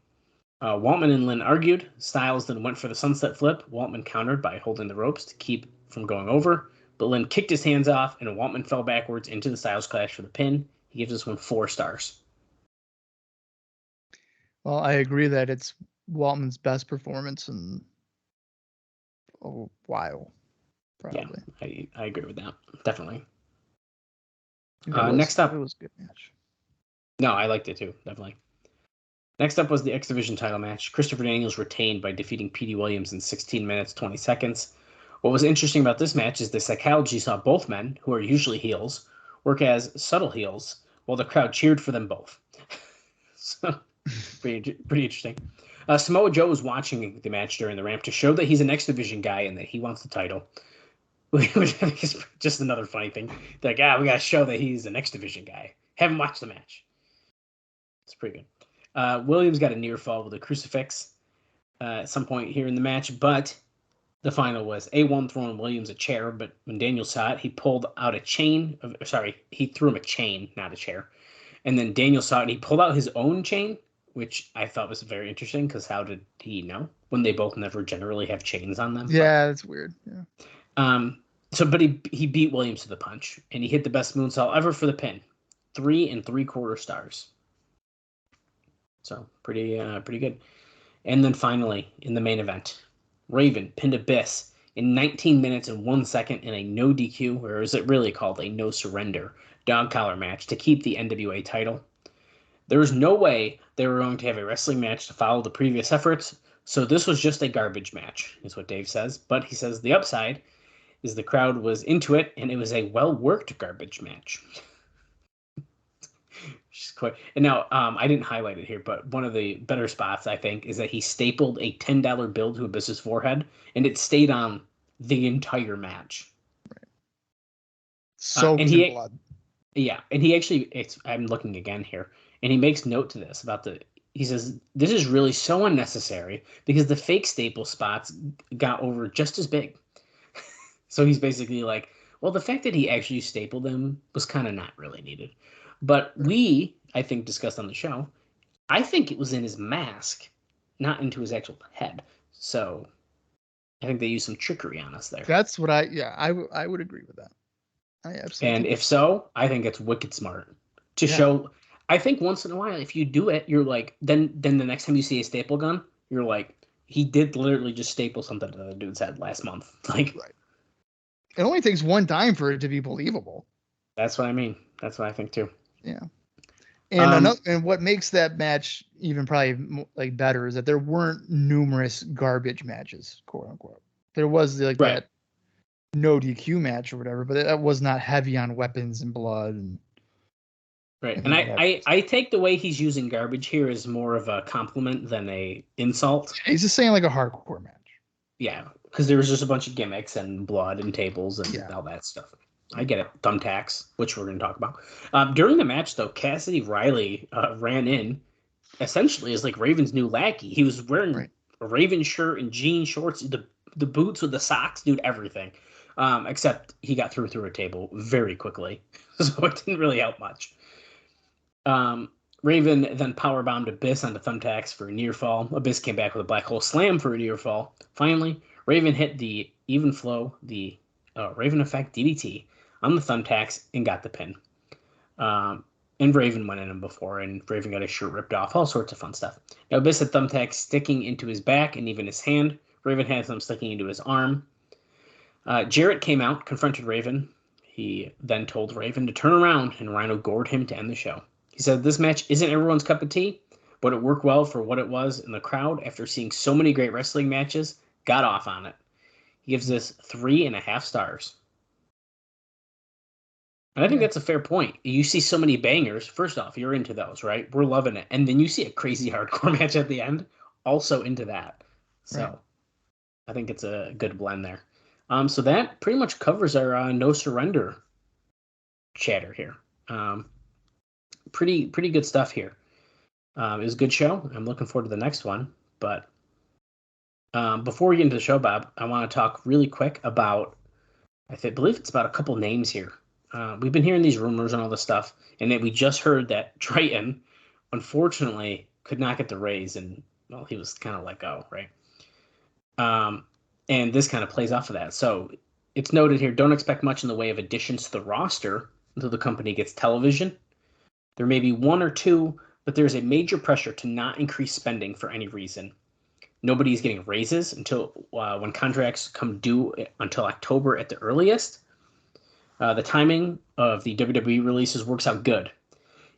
Waltman and Lynn argued. Styles then went for the sunset flip. Waltman countered by holding the ropes to keep from going over. But Lynn kicked his hands off, and Waltman fell backwards into the Styles Clash for the pin. He gives this one 4 stars. Well, I agree that it's Waltman's best performance in a while, probably. Yeah, I agree with that. Definitely. Next up, it was a good match. No, I liked it too, definitely. Next up was the X Division title match. Christopher Daniels retained by defeating Petey Williams in 16 minutes, 20 seconds. What was interesting about this match is the psychology saw both men, who are usually heels, work as subtle heels, while the crowd cheered for them both. So, pretty interesting. Samoa Joe was watching the match during the ramp to show that he's an X Division guy and that he wants the title. Which is just another funny thing. They're like, we got to show that he's an X Division guy. Haven't watched the match. It's pretty good. Williams got a near fall with a crucifix at some point here in the match, but the final was A1 throwing Williams a chair, but when Daniel saw it, he pulled out a chain. He threw him a chain, not a chair. And then Daniel saw it, and he pulled out his own chain, which I thought was very interesting, because how did he know? When they both never generally have chains on them. Yeah, that's weird. Yeah. But he beat Williams to the punch, and he hit the best moonsault ever for the pin. 3 3/4 stars. So pretty good. And then finally, in the main event, Raven pinned Abyss in 19 minutes and 1 second in a no DQ, or is it really called a no surrender, dog collar match to keep the NWA title. There was no way they were going to have a wrestling match to follow the previous efforts, so this was just a garbage match, is what Dave says. But he says the upside is the crowd was into it, and it was a well-worked garbage match. And now, I didn't highlight it here, but one of the better spots, I think, is that he stapled a $10 bill to Abyss's forehead, and it stayed on the entire match. Soaked in blood. Yeah, and he actually, I'm looking again here, and he makes note to this he says, this is really so unnecessary because the fake staple spots got over just as big. So he's basically like, well, the fact that he actually stapled them was kind of not really needed. But I think, discussed on the show, I think it was in his mask, not into his actual head. So I think they used some trickery on us there. That's what I would agree with that. I absolutely. And if so, I think it's wicked smart to show. I think once in a while, if you do it, you're like, then the next time you see a staple gun, you're like, he did literally just staple something to the dude's head last month. Like, right. It only takes one time for it to be believable. That's what I mean. That's what I think too. Yeah. And and what makes that match even probably like better is that there weren't numerous garbage matches, quote unquote. There was that no DQ match or whatever, but that was not heavy on weapons and blood and right. And I take the way he's using garbage here as more of a compliment than a insult. He's just saying like a hardcore match. Yeah, because there was just a bunch of gimmicks and blood and tables and all that stuff. I get it. Thumbtacks, which we're going to talk about. During the match, though, Cassidy Riley ran in essentially as like Raven's new lackey. He was wearing a Raven shirt and jean shorts, the boots with the socks, dude, everything. Except he got through a table very quickly, so it didn't really help much. Raven then powerbombed Abyss onto Thumbtacks for a near fall. Abyss came back with a black hole slam for a near fall. Finally, Raven hit the even flow, the Raven effect DDT on the Thumbtacks and got the pin. And Raven went in him before, and Raven got his shirt ripped off, all sorts of fun stuff. Now, Abyss had Thumbtacks sticking into his back and even his hand. Raven had them sticking into his arm. Jarrett came out, confronted Raven. He then told Raven to turn around, and Rhino gored him to end the show. He said, this match isn't everyone's cup of tea, but it worked well for what it was, and the crowd, after seeing so many great wrestling matches, got off on it. He gives this 3.5 stars. And I think that's a fair point. You see so many bangers. First off, you're into those, right? We're loving it. And then you see a crazy hardcore match at the end, also into that. So I think it's a good blend there. So that pretty much covers our no surrender chatter here. Pretty good stuff here. It was a good show. I'm looking forward to the next one. But before we get into the show, Bob, I want to talk really quick about, believe it's about a couple names here. We've been hearing these rumors and all this stuff, and then we just heard that Triton, unfortunately, could not get the raise, and, well, he was kind of let go, right? And this kind of plays off of that. So it's noted here, don't expect much in the way of additions to the roster until the company gets television. There may be one or two, but there's a major pressure to not increase spending for any reason. Nobody is getting raises until when contracts come due until October at the earliest. The timing of the WWE releases works out good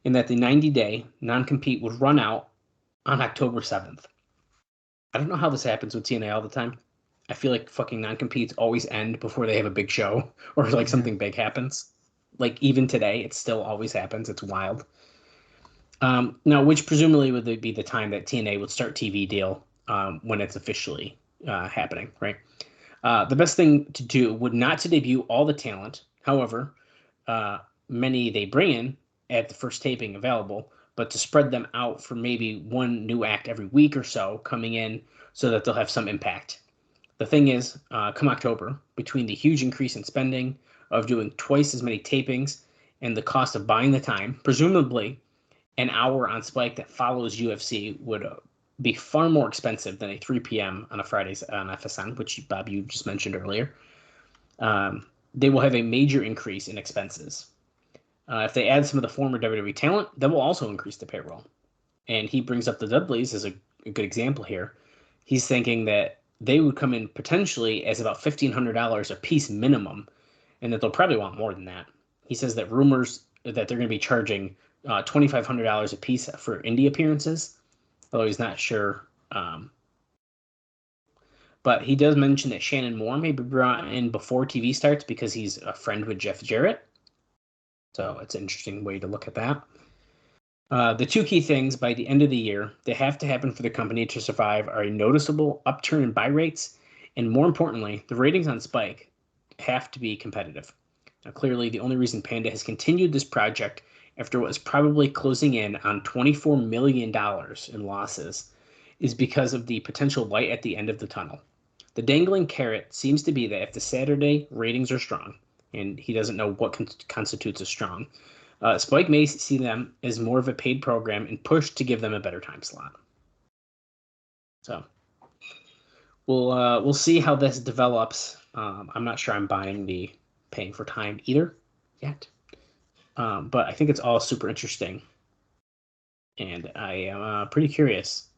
in that the 90-day non-compete would run out on October 7th. I don't know how this happens with TNA all the time. I feel like fucking non-competes always end before they have a big show or like something big happens. Like even today, it still always happens. It's wild. Now, which presumably would be the time that TNA would start TV deal when it's officially happening, right? The best thing to do would not to debut all the talent. However, many they bring in at the first taping available, but to spread them out for maybe one new act every week or so coming in so that they'll have some impact. The thing is, come October, between the huge increase in spending of doing twice as many tapings and the cost of buying the time, presumably an hour on Spike that follows UFC would be far more expensive than a 3 p.m. on a Friday on FSN, which, Bob, you just mentioned earlier. They will have a major increase in expenses. If they add some of the former WWE talent, that will also increase the payroll. And he brings up the Dudleys as a good example here. He's thinking that they would come in potentially as about $1,500 a piece minimum, and that they'll probably want more than that. He says that rumors that they're going to be charging $2,500 a piece for indie appearances, although he's not sure. But he does mention that Shannon Moore may be brought in before TV starts because he's a friend with Jeff Jarrett. So it's an interesting way to look at that. The two key things by the end of the year that have to happen for the company to survive are a noticeable upturn in buy rates And more importantly, the ratings on Spike have to be competitive. Now, clearly, the only reason Panda has continued this project after what is probably closing in on $24 million in losses is because of the potential light at the end of the tunnel. The dangling carrot seems to be that if the Saturday ratings are strong, and he doesn't know what constitutes a strong, Spike may see them as more of a paid program and push to give them a better time slot. So we'll see how this develops. I'm not sure I'm buying the paying for time either yet, but I think it's all super interesting, and I am pretty curious.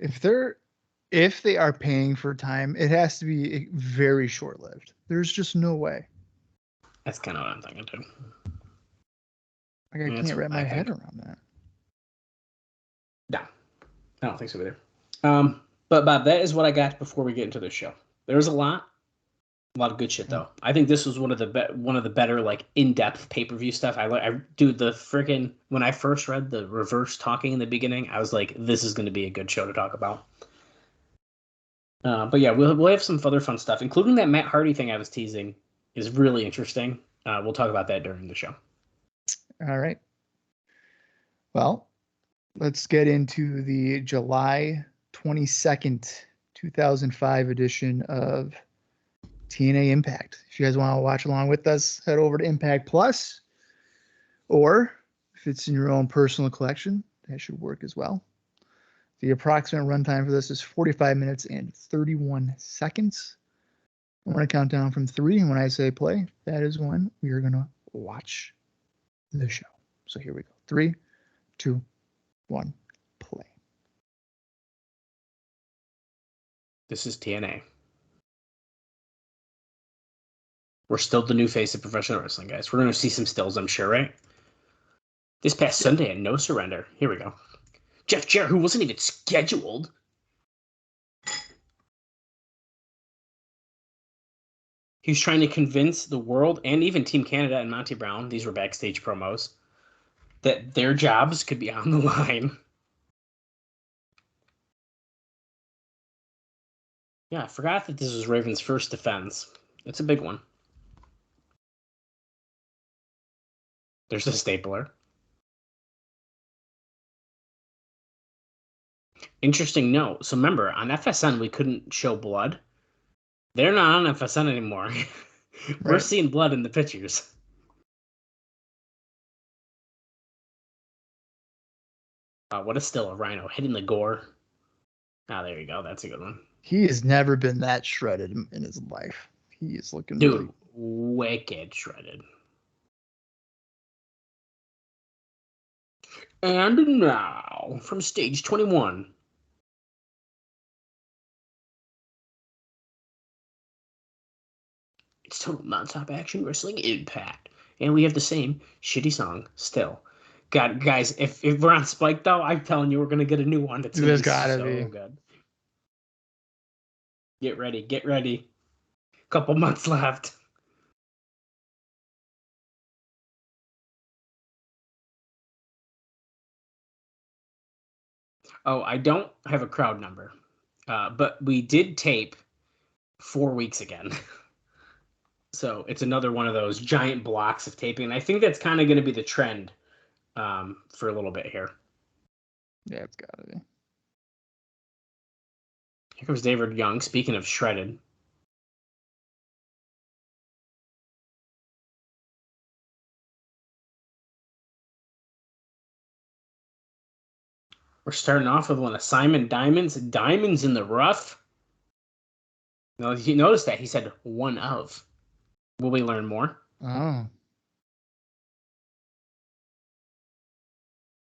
If they are paying for time, it has to be very short-lived. There's just no way. That's kind of what I'm thinking too. Like, I can't wrap my head around that. No, I don't think so either. But Bob, that is what I got before we get into the show. There was a lot of good shit though. I think this was one of the better like in-depth pay-per-view stuff. Dude, the freaking when I first read the reverse talking in the beginning, I was like, this is going to be a good show to talk about. But yeah, we'll have some other fun stuff, including that Matt Hardy thing I was teasing is really interesting. We'll talk about that during the show. All right. Well, let's get into the July 22nd, 2005 edition of TNA Impact. If you guys want to watch along with us, head over to Impact Plus, or if it's in your own personal collection, that should work as well. The approximate runtime for this is 45 minutes and 31 seconds. I'm going to count down from 3, and when I say play, that is when we are going to watch the show. So here we go. 3, 2, 1, play. This is TNA. We're still the new face of professional wrestling, guys. We're going to see some stills, I'm sure, right? This past Sunday at No Surrender. Here we go. Jeff Jarrett, who wasn't even scheduled. He was trying to convince the world and even Team Canada and Monty Brown, these were backstage promos, that their jobs could be on the line. Yeah, I forgot that this was Raven's first defense. It's a big one. There's a stapler. Interesting note. So remember, on FSN, we couldn't show blood. They're not on FSN anymore. We're Right. seeing blood in the pictures. What is still a Rhino hitting the gore? Ah, there you go. That's a good one. He has never been that shredded in his life. He is looking Dude, really... wicked shredded. And now, from stage 21. It's total non-stop action wrestling Impact. And we have the same shitty song still. God, guys, if we're on Spike, though, I'm telling you, we're going to get a new one. It's There's going to gotta be so be. good. Get ready, get ready. Couple months left. Oh, I don't have a crowd number, but we did tape 4 weeks again. So it's another one of those giant blocks of taping. And I think that's kind of going to be the trend for a little bit here. Yeah, it's got to be. Here comes David Young, speaking of shredded. We're starting off with one of Simon Diamond's Diamonds in the Rough. Now, you notice that he said one of. Will we learn more? Oh.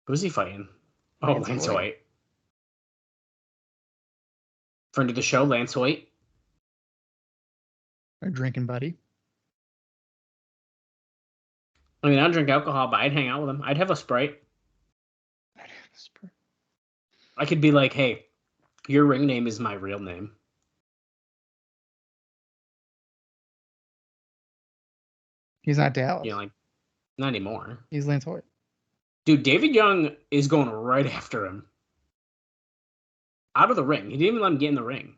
Who's he fighting? Oh, Lance Hoyt. Friend of the show, Lance Hoyt. Our drinking buddy. I mean, I don't drink alcohol, but I'd hang out with him. I'd have a Sprite. I could be like, hey, your ring name is my real name. He's not Dallas. You know, like, not anymore. He's Lance Hoyt. Dude, David Young is going right after him. Out of the ring. He didn't even let him get in the ring.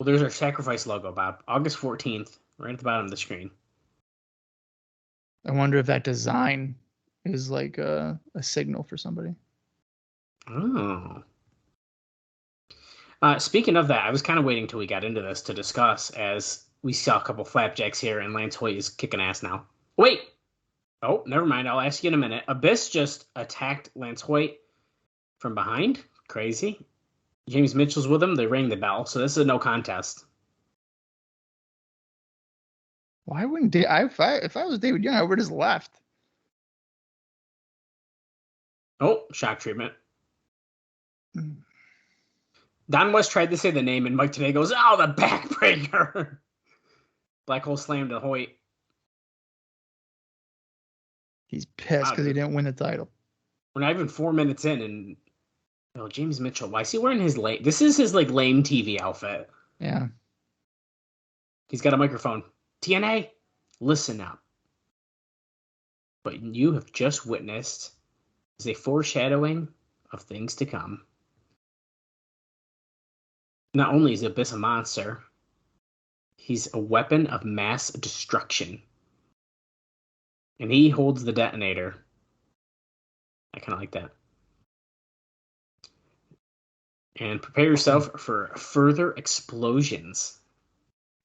Well, there's our sacrifice logo, Bob. August 14th, right at the bottom of the screen. I wonder if that design is like a signal for somebody. Oh. Speaking of that, I was kind of waiting till we got into this to discuss, as we saw a couple flapjacks here, and Lance Hoyt is kicking ass now. Wait! Oh, never mind. I'll ask you in a minute. Abyss just attacked Lance Hoyt from behind. Crazy. James Mitchell's with him. They rang the bell, so this is a no contest. Why wouldn't if I was David Young, I would have just left. Oh, shock treatment. Don West tried to say the name, and Mike today goes, "Oh, the backbreaker." Black hole slammed to Hoyt. He's pissed because he didn't win the title. We're not even 4 minutes in, and James Mitchell. Why is he wearing his lame? This is his like lame TV outfit. Yeah. He's got a microphone. TNA, listen up. What you have just witnessed is a foreshadowing of things to come. Not only is Abyss a monster, he's a weapon of mass destruction. And he holds the detonator. I kind of like that. And prepare yourself for further explosions.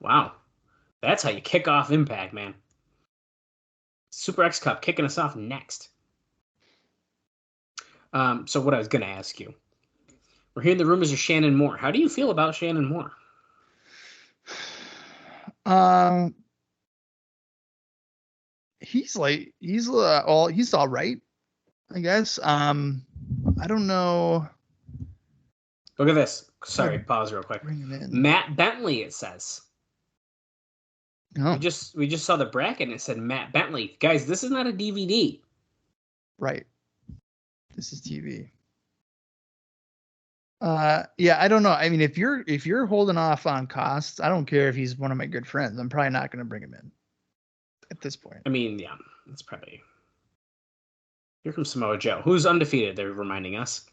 Wow. That's how you kick off Impact, man. Super X Cup kicking us off next. So what I was going to ask you. We're hearing the rumors of Shannon Moore. How do you feel about Shannon Moore? He's all right, I guess. I don't know. Look at this. Sorry, pause real quick. Bring him in. Matt Bentley, it says. Oh. We just saw the bracket and it said Matt Bentley. Guys, this is not a DVD. Right. This is TV. Yeah, I don't know. I mean, if you're holding off on costs, I don't care if he's one of my good friends. I'm probably not going to bring him in at this point. I mean, yeah, that's probably. Here comes Samoa Joe, who's undefeated. They're reminding us.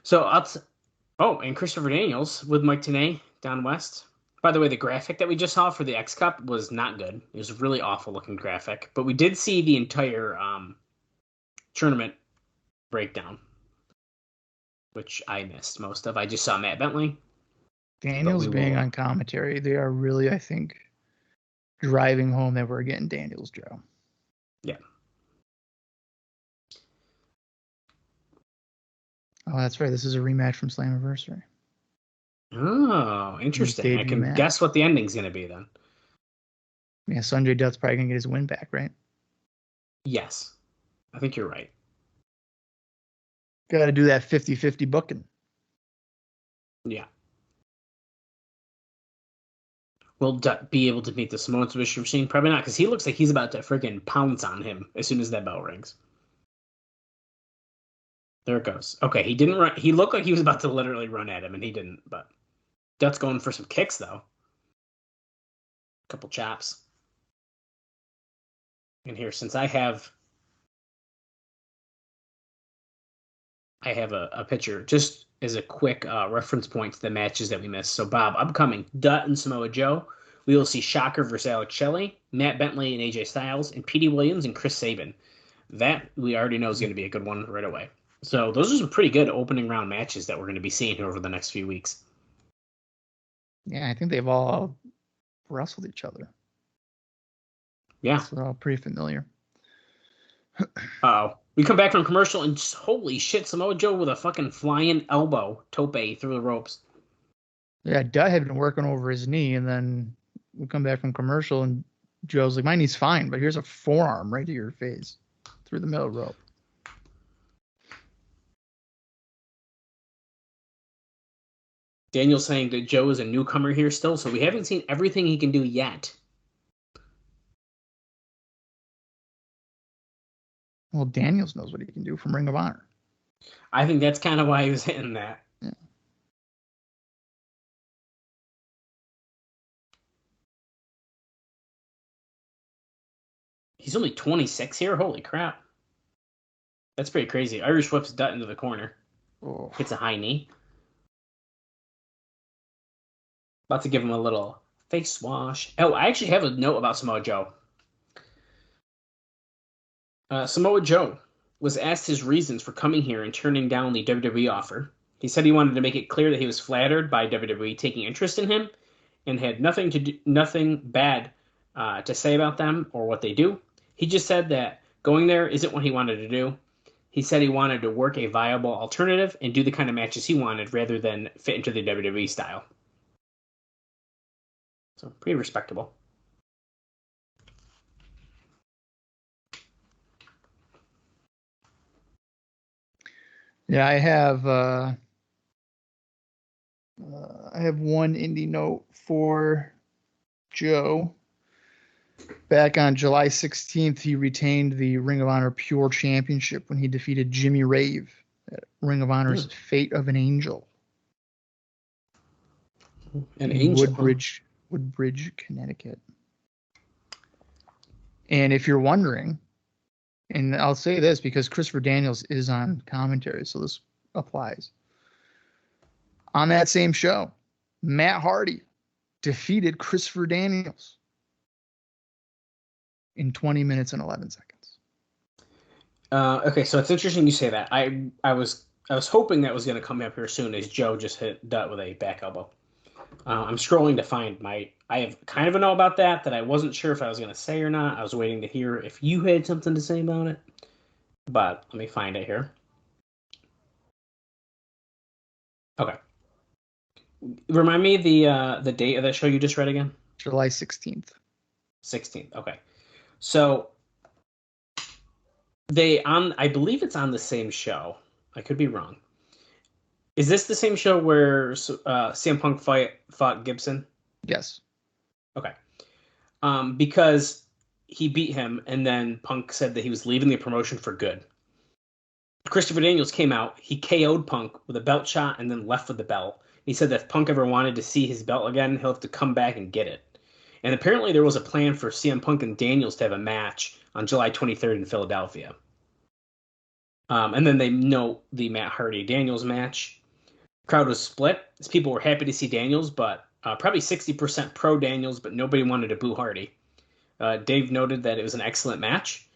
So and Christopher Daniels with Mike Tenay down west. By the way, the graphic that we just saw for the X Cup was not good. It was a really awful looking graphic, but we did see the entire tournament breakdown, which I missed most of. I just saw Matt Bentley. Daniels being on commentary, they are really, I think, driving home that we're getting Daniels Joe. Yeah. Oh, that's right. This is a rematch from Slammiversary. Oh, interesting. I can guess what the ending's going to be then. Yeah, Sonjay Dutt's probably going to get his win back, right? Yes. I think you're right. Got to do that 50-50 booking. Yeah. Will Dutt be able to meet the Samoan submission machine? Probably not, because he looks like he's about to freaking pounce on him as soon as that bell rings. There it goes. Okay, he didn't run. He looked like he was about to literally run at him, and he didn't. But Dutt's going for some kicks, though. A couple chops. And here, since I have a picture, just as a quick reference point to the matches that we missed. So, Bob, upcoming, Dutt and Samoa Joe. We will see Shocker versus Alex Shelley, Matt Bentley and AJ Styles, and Petey Williams and Chris Sabin. That we already know is going to be a good one right away. So those are some pretty good opening round matches that we're going to be seeing here over the next few weeks. Yeah, I think they've all wrestled each other. Yeah. So they're all pretty familiar. Uh-oh. We come back from commercial and just, holy shit, Samoa Joe with a fucking flying elbow tope through the ropes. Yeah, Dutt had been working over his knee, and then we come back from commercial, and Joe's like, my knee's fine, but here's a forearm right to your face through the middle rope. Daniel's saying that Joe is a newcomer here still, so we haven't seen everything he can do yet. Well, Daniels knows what he can do from Ring of Honor. I think that's kind of why he was hitting that. Yeah. He's only 26 here? Holy crap. That's pretty crazy. Irish whips Dutt into the corner. Oh. Hits a high knee. About to give him a little face wash. Oh, I actually have a note about Samoa Joe. Samoa Joe was asked his reasons for coming here and turning down the WWE offer. He said he wanted to make it clear that he was flattered by WWE taking interest in him and had nothing bad to say about them or what they do. He just said that going there isn't what he wanted to do. He said he wanted to work a viable alternative and do the kind of matches he wanted rather than fit into the WWE style. So pretty respectable. Yeah, I have one indie note for Joe. Back on July 16th, he retained the Ring of Honor Pure Championship when he defeated Jimmy Rave at Ring of Honor's Fate of an Angel. An angel. Woodbridge, Connecticut. And if you're wondering, and I'll say this because Christopher Daniels is on commentary, so this applies. On that same show, Matt Hardy defeated Christopher Daniels in 20 minutes and 11 seconds. Okay, so it's interesting you say that. I was hoping that was going to come up here soon as Joe just hit Dutt with a back elbow. I'm scrolling to find I have kind of a know about that I wasn't sure if I was going to say or not. I was waiting to hear if you had something to say about it. But let me find it here. Okay. Remind me the date of that show you just read again? July 16th. 16th. Okay. So I believe it's on the same show. I could be wrong. Is this the same show where CM Punk fought Gibson? Yes. Okay. Because he beat him, and then Punk said that he was leaving the promotion for good. Christopher Daniels came out. He KO'd Punk with a belt shot and then left with the belt. He said that if Punk ever wanted to see his belt again, he'll have to come back and get it. And apparently there was a plan for CM Punk and Daniels to have a match on July 23rd in Philadelphia. And then they note the Matt Hardy-Daniels match. Crowd was split. People were happy to see Daniels, but probably 60% pro Daniels, but nobody wanted to boo Hardy. Dave noted that it was an excellent match.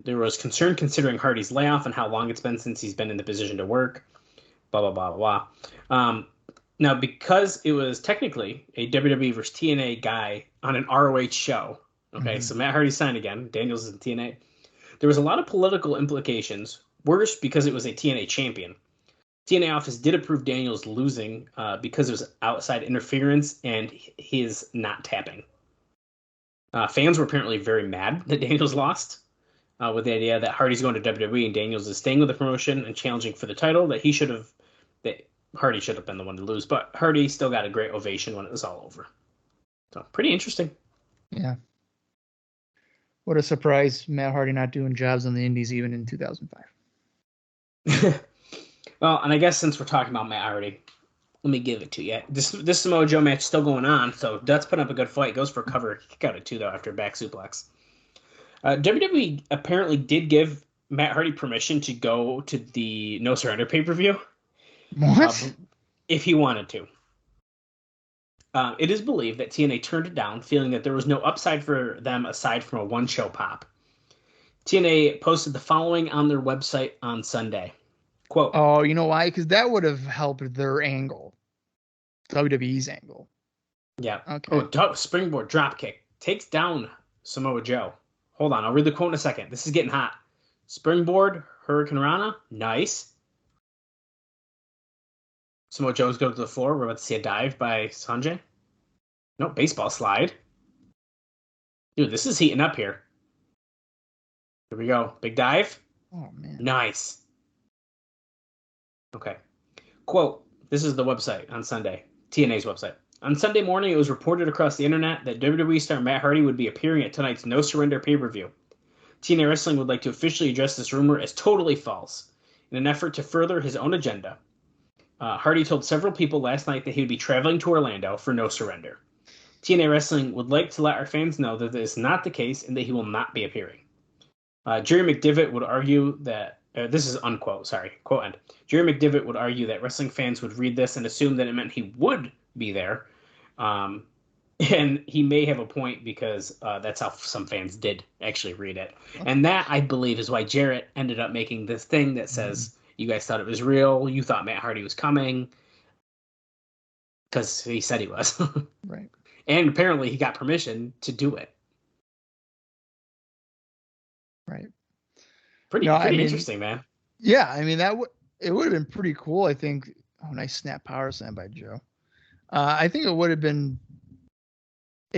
There was concern considering Hardy's layoff and how long it's been since he's been in the position to work. Blah, blah, blah, blah. Now, because it was technically a WWE versus TNA guy on an ROH show, okay, so Matt Hardy signed again, Daniels is in TNA, there was a lot of political implications. Worse, because it was a TNA champion. TNA office did approve Daniels losing because it was outside interference and his not tapping. Fans were apparently very mad that Daniels lost with the idea that Hardy's going to WWE and Daniels is staying with the promotion and challenging for the title, that Hardy should have been the one to lose. But Hardy still got a great ovation when it was all over. So pretty interesting. Yeah. What a surprise, Matt Hardy not doing jobs on the Indies even in 2005. Well, and I guess since we're talking about Matt Hardy, let me give it to you. This Samoa Joe match is still going on, so Dutt's putting up a good fight. Goes for a cover. Kick out at 2, though, after a back suplex. WWE apparently did give Matt Hardy permission to go to the No Surrender pay-per-view. What? If he wanted to. It is believed that TNA turned it down, feeling that there was no upside for them aside from a one-show pop. TNA posted the following on their website on Sunday. Quote, oh, you know why? Because that would have helped their angle. WWE's angle. Yeah. Okay. Oh, springboard dropkick. Takes down Samoa Joe. Hold on. I'll read the quote in a second. This is getting hot. Springboard, Hurricane Rana. Nice. Samoa Joe's go to the floor. We're about to see a dive by Sonjay. No, baseball slide. Dude, this is heating up here. Here we go. Big dive. Oh, man. Nice. Okay. Quote, this is the website on Sunday, TNA's website. On Sunday morning, it was reported across the internet that WWE star Matt Hardy would be appearing at tonight's No Surrender pay-per-view. TNA Wrestling would like to officially address this rumor as totally false, in an effort to further his own agenda. Hardy told several people last night that he would be traveling to Orlando for No Surrender. TNA Wrestling would like to let our fans know that this is not the case and that he will not be appearing. Jerry McDivitt would argue that this is unquote, sorry, quote end. Jerry McDivitt would argue that wrestling fans would read this and assume that it meant he would be there, And he may have a point because that's how some fans did actually read it. And that, I believe, is why Jarrett ended up making this thing that says, you guys thought it was real. You thought Matt Hardy was coming. Because he said he was. Right. And apparently he got permission to do it. Right. Pretty interesting, man. Yeah, I mean, it would have been pretty cool, I think. Oh, nice snap power slam by Joe. I think it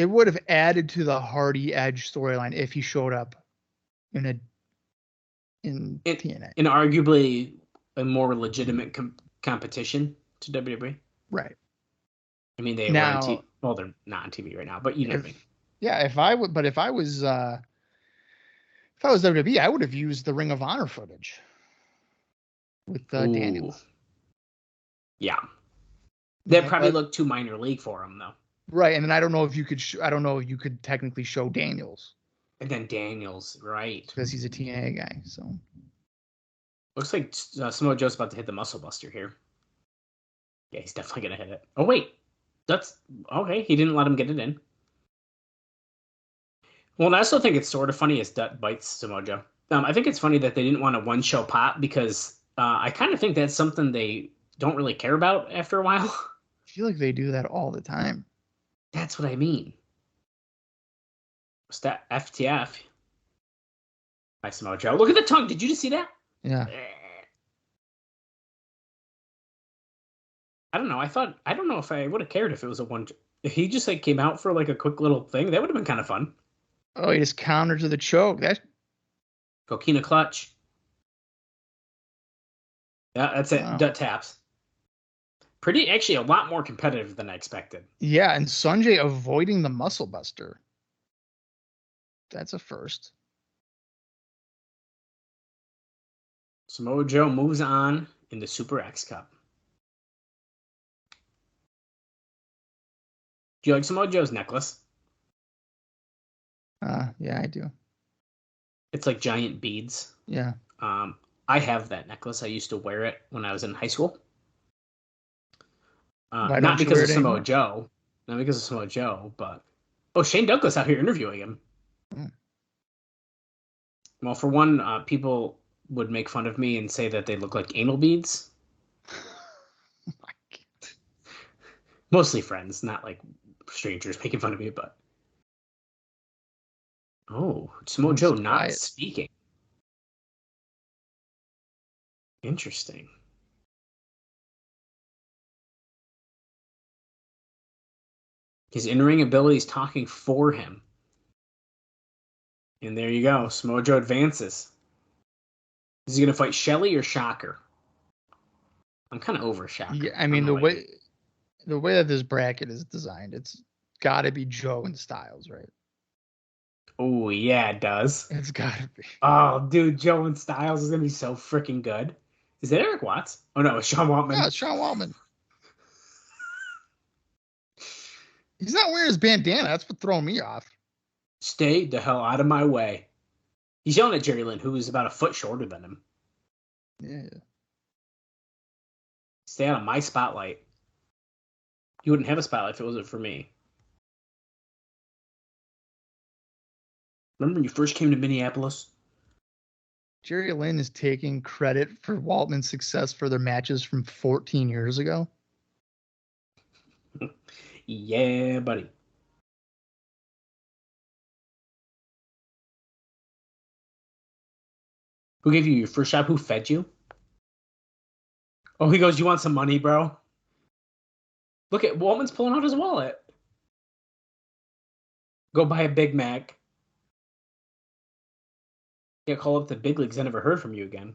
would have added to the Hardy Edge storyline if he showed up in TNA. In arguably a more legitimate competition to WWE. Right. I mean, they were on TV. Well, they're not on TV right now, but you know what I mean. Yeah, if I was WWE, I would have used the Ring of Honor footage with Daniels. Yeah. That probably looked too minor league for him, though. Right, and then I don't know if you could technically show Daniels. And then Daniels, right? Because he's a TNA guy. So looks like Samoa Joe's about to hit the Muscle Buster here. Yeah, he's definitely gonna hit it. Oh wait, that's okay. He didn't let him get it in. Well, and I also think it's sort of funny as Dutt bites Samoa Joe. I think it's funny that they didn't want a one-show pop because I kind of think that's something they don't really care about after a while. I feel like they do that all the time. That's what I mean. What's that? FTF. By Samoa Joe. Look at the tongue. Did you just see that? Yeah. I don't know. I don't know if I would have cared if it was a one. If he just came out for a quick little thing, that would have been kind of fun. Oh, he just countered to the choke. That Coquina clutch. Yeah, that's it. Wow. Dutt taps. Actually a lot more competitive than I expected. Yeah, and Sonjay avoiding the muscle buster. That's a first. Samoa Joe moves on in the Super X Cup. Do you like Samoa Joe's necklace? Yeah, I do. It's like giant beads. Yeah. I have that necklace. I used to wear it when I was in high school. Not because of Samoa Joe. Not because of Samoa Joe, but Shane Douglas out here interviewing him. Well, for one, people would make fun of me and say that they look like anal beads. Mostly friends, not like strangers making fun of me, but Samoa Joe not speaking. Interesting. His in-ring ability is talking for him. And there you go. Samoa Joe advances. Is he going to fight Shelley or Shocker? I'm kind of over Shocker. Yeah, I mean, the way that this bracket is designed, it's got to be Joe and Styles, right? Oh, yeah, it does. It's got to be. Oh, dude, Joe and Styles is going to be so freaking good. Is that Eric Watts? Oh, no, it's Sean Waltman. Yeah, it's Sean Waltman. He's not wearing his bandana. That's what throwing me off. Stay the hell out of my way. He's yelling at Jerry Lynn, who is about a foot shorter than him. Yeah. Stay out of my spotlight. You wouldn't have a spotlight if it wasn't for me. Remember when you first came to Minneapolis? Jerry Lynn is taking credit for Waltman's success for their matches from 14 years ago. Yeah, buddy. Who gave you your first job? Who fed you? Oh, he goes, you want some money, bro? Look at Waltman's pulling out his wallet. Go buy a Big Mac. Yeah, call up the big leagues. I never heard from you again.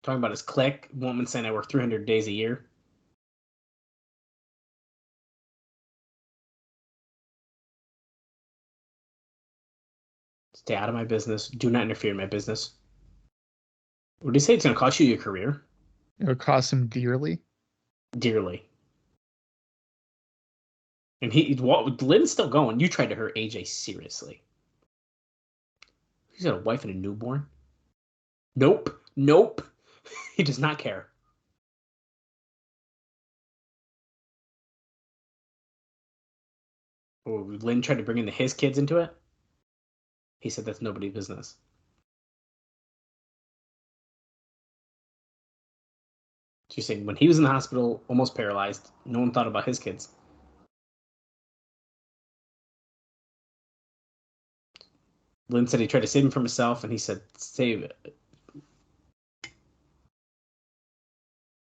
Talking about his clique. Waltman saying I work 300 days a year. Stay out of my business. Do not interfere in my business. What did he say? It's going to cost you your career? It would cost him dearly. Dearly. And Lynn's still going. You tried to hurt AJ seriously. He's got a wife and a newborn. Nope. He does not care. Oh, Lynn tried to bring in his kids into it. He said that's nobody's business. She's saying when he was in the hospital, almost paralyzed, no one thought about his kids. Lynn said he tried to save him from himself, and he said, save it.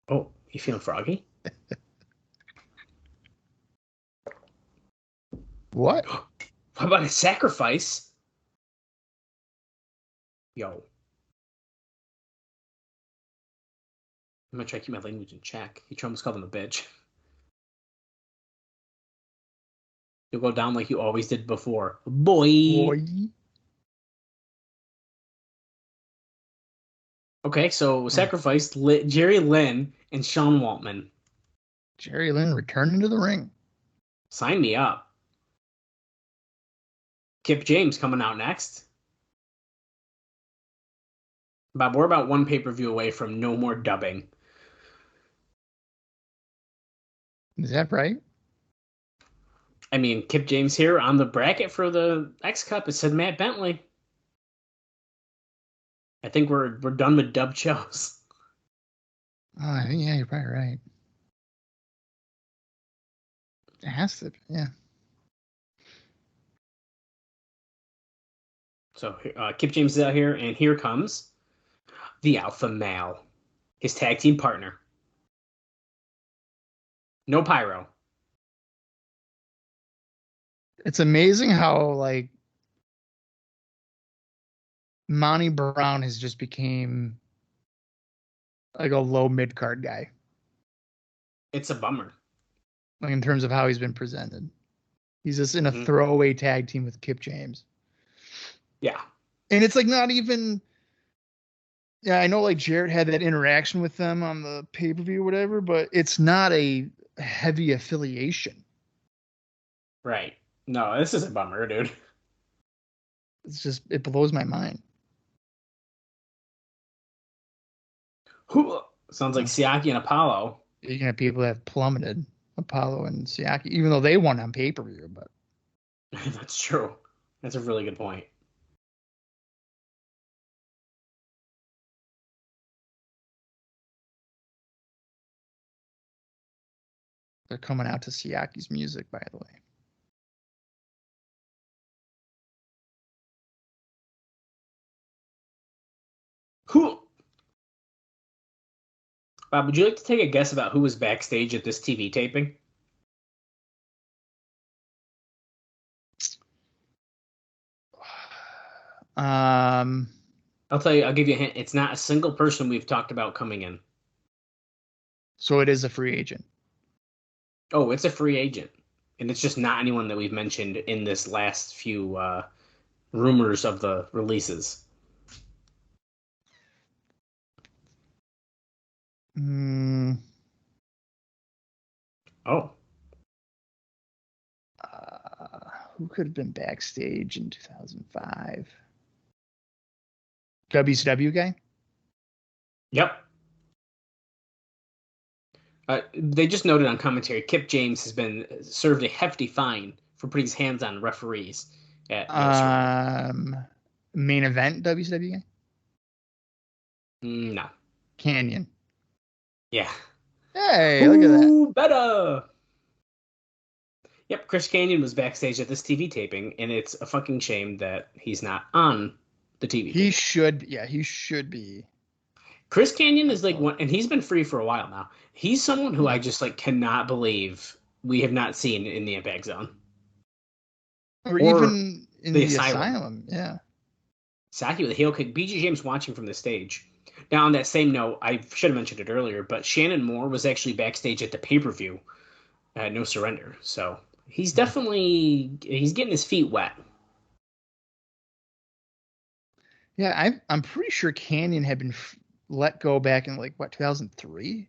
Oh, you feeling froggy? What? What about a sacrifice? Yo. I'm gonna try to keep my language in check. He almost called him a bitch. You'll go down like you always did before. Boy. Okay, so sacrificed Jerry Lynn and Sean Waltman. Jerry Lynn returned into the ring. Sign me up. Kip James coming out next. Bob, we're about one pay-per-view away from no more dubbing. Is that right? I mean, Kip James here on the bracket for the X Cup. It said Matt Bentley. I think we're done with dub shows. Oh, yeah, you're probably right. It has to be, yeah. So Kip James is out here, and here comes the Alpha Male, his tag team partner. No pyro. It's amazing how, like, Monty Brown has just became like a low mid-card guy. It's a bummer. Like, in terms of how he's been presented. He's just in a throwaway tag team with Kip James. Yeah. And it's like not even... Yeah, I know like Jarrett had that interaction with them on the pay-per-view or whatever, but it's not a heavy affiliation. Right. No, this is a bummer, dude. It's just, it blows my mind. Sounds like Siaki and Apollo. You're gonna have people that have plummeted, Apollo and Siaki, even though they won on pay-per-view, but That's true. That's a really good point. they're coming out to Siaki's music, by the way. Bob, would you like to take a guess about who was backstage at this TV taping? I'll tell you, I'll give you a hint. It's not a single person we've talked about coming in. So it is a free agent. Oh, it's a free agent. And it's just not anyone that we've mentioned in this last few rumors of the releases. Oh. Who could have been backstage in 2005? WCW guy? Yep. They just noted on commentary, Kip James has been served a hefty fine for putting his hands on referees. At Main event WCW guy? No. Canyon. Yeah. Hey, look at that. Better. Yep, Chris Canyon was backstage at this TV taping, and it's a fucking shame that he's not on the TV. He should be. Chris Canyon is like one, and he's been free for a while now. He's someone who I just like cannot believe we have not seen in the Impact Zone. Or even in the Asylum. Yeah. Saki with a heel kick. BG James watching from the stage. Now, on that same note, I should have mentioned it earlier, but Shannon Moore was actually backstage at the pay-per-view at No Surrender. So he's definitely getting his feet wet. Yeah, I'm pretty sure Canyon had been let go back in 2003?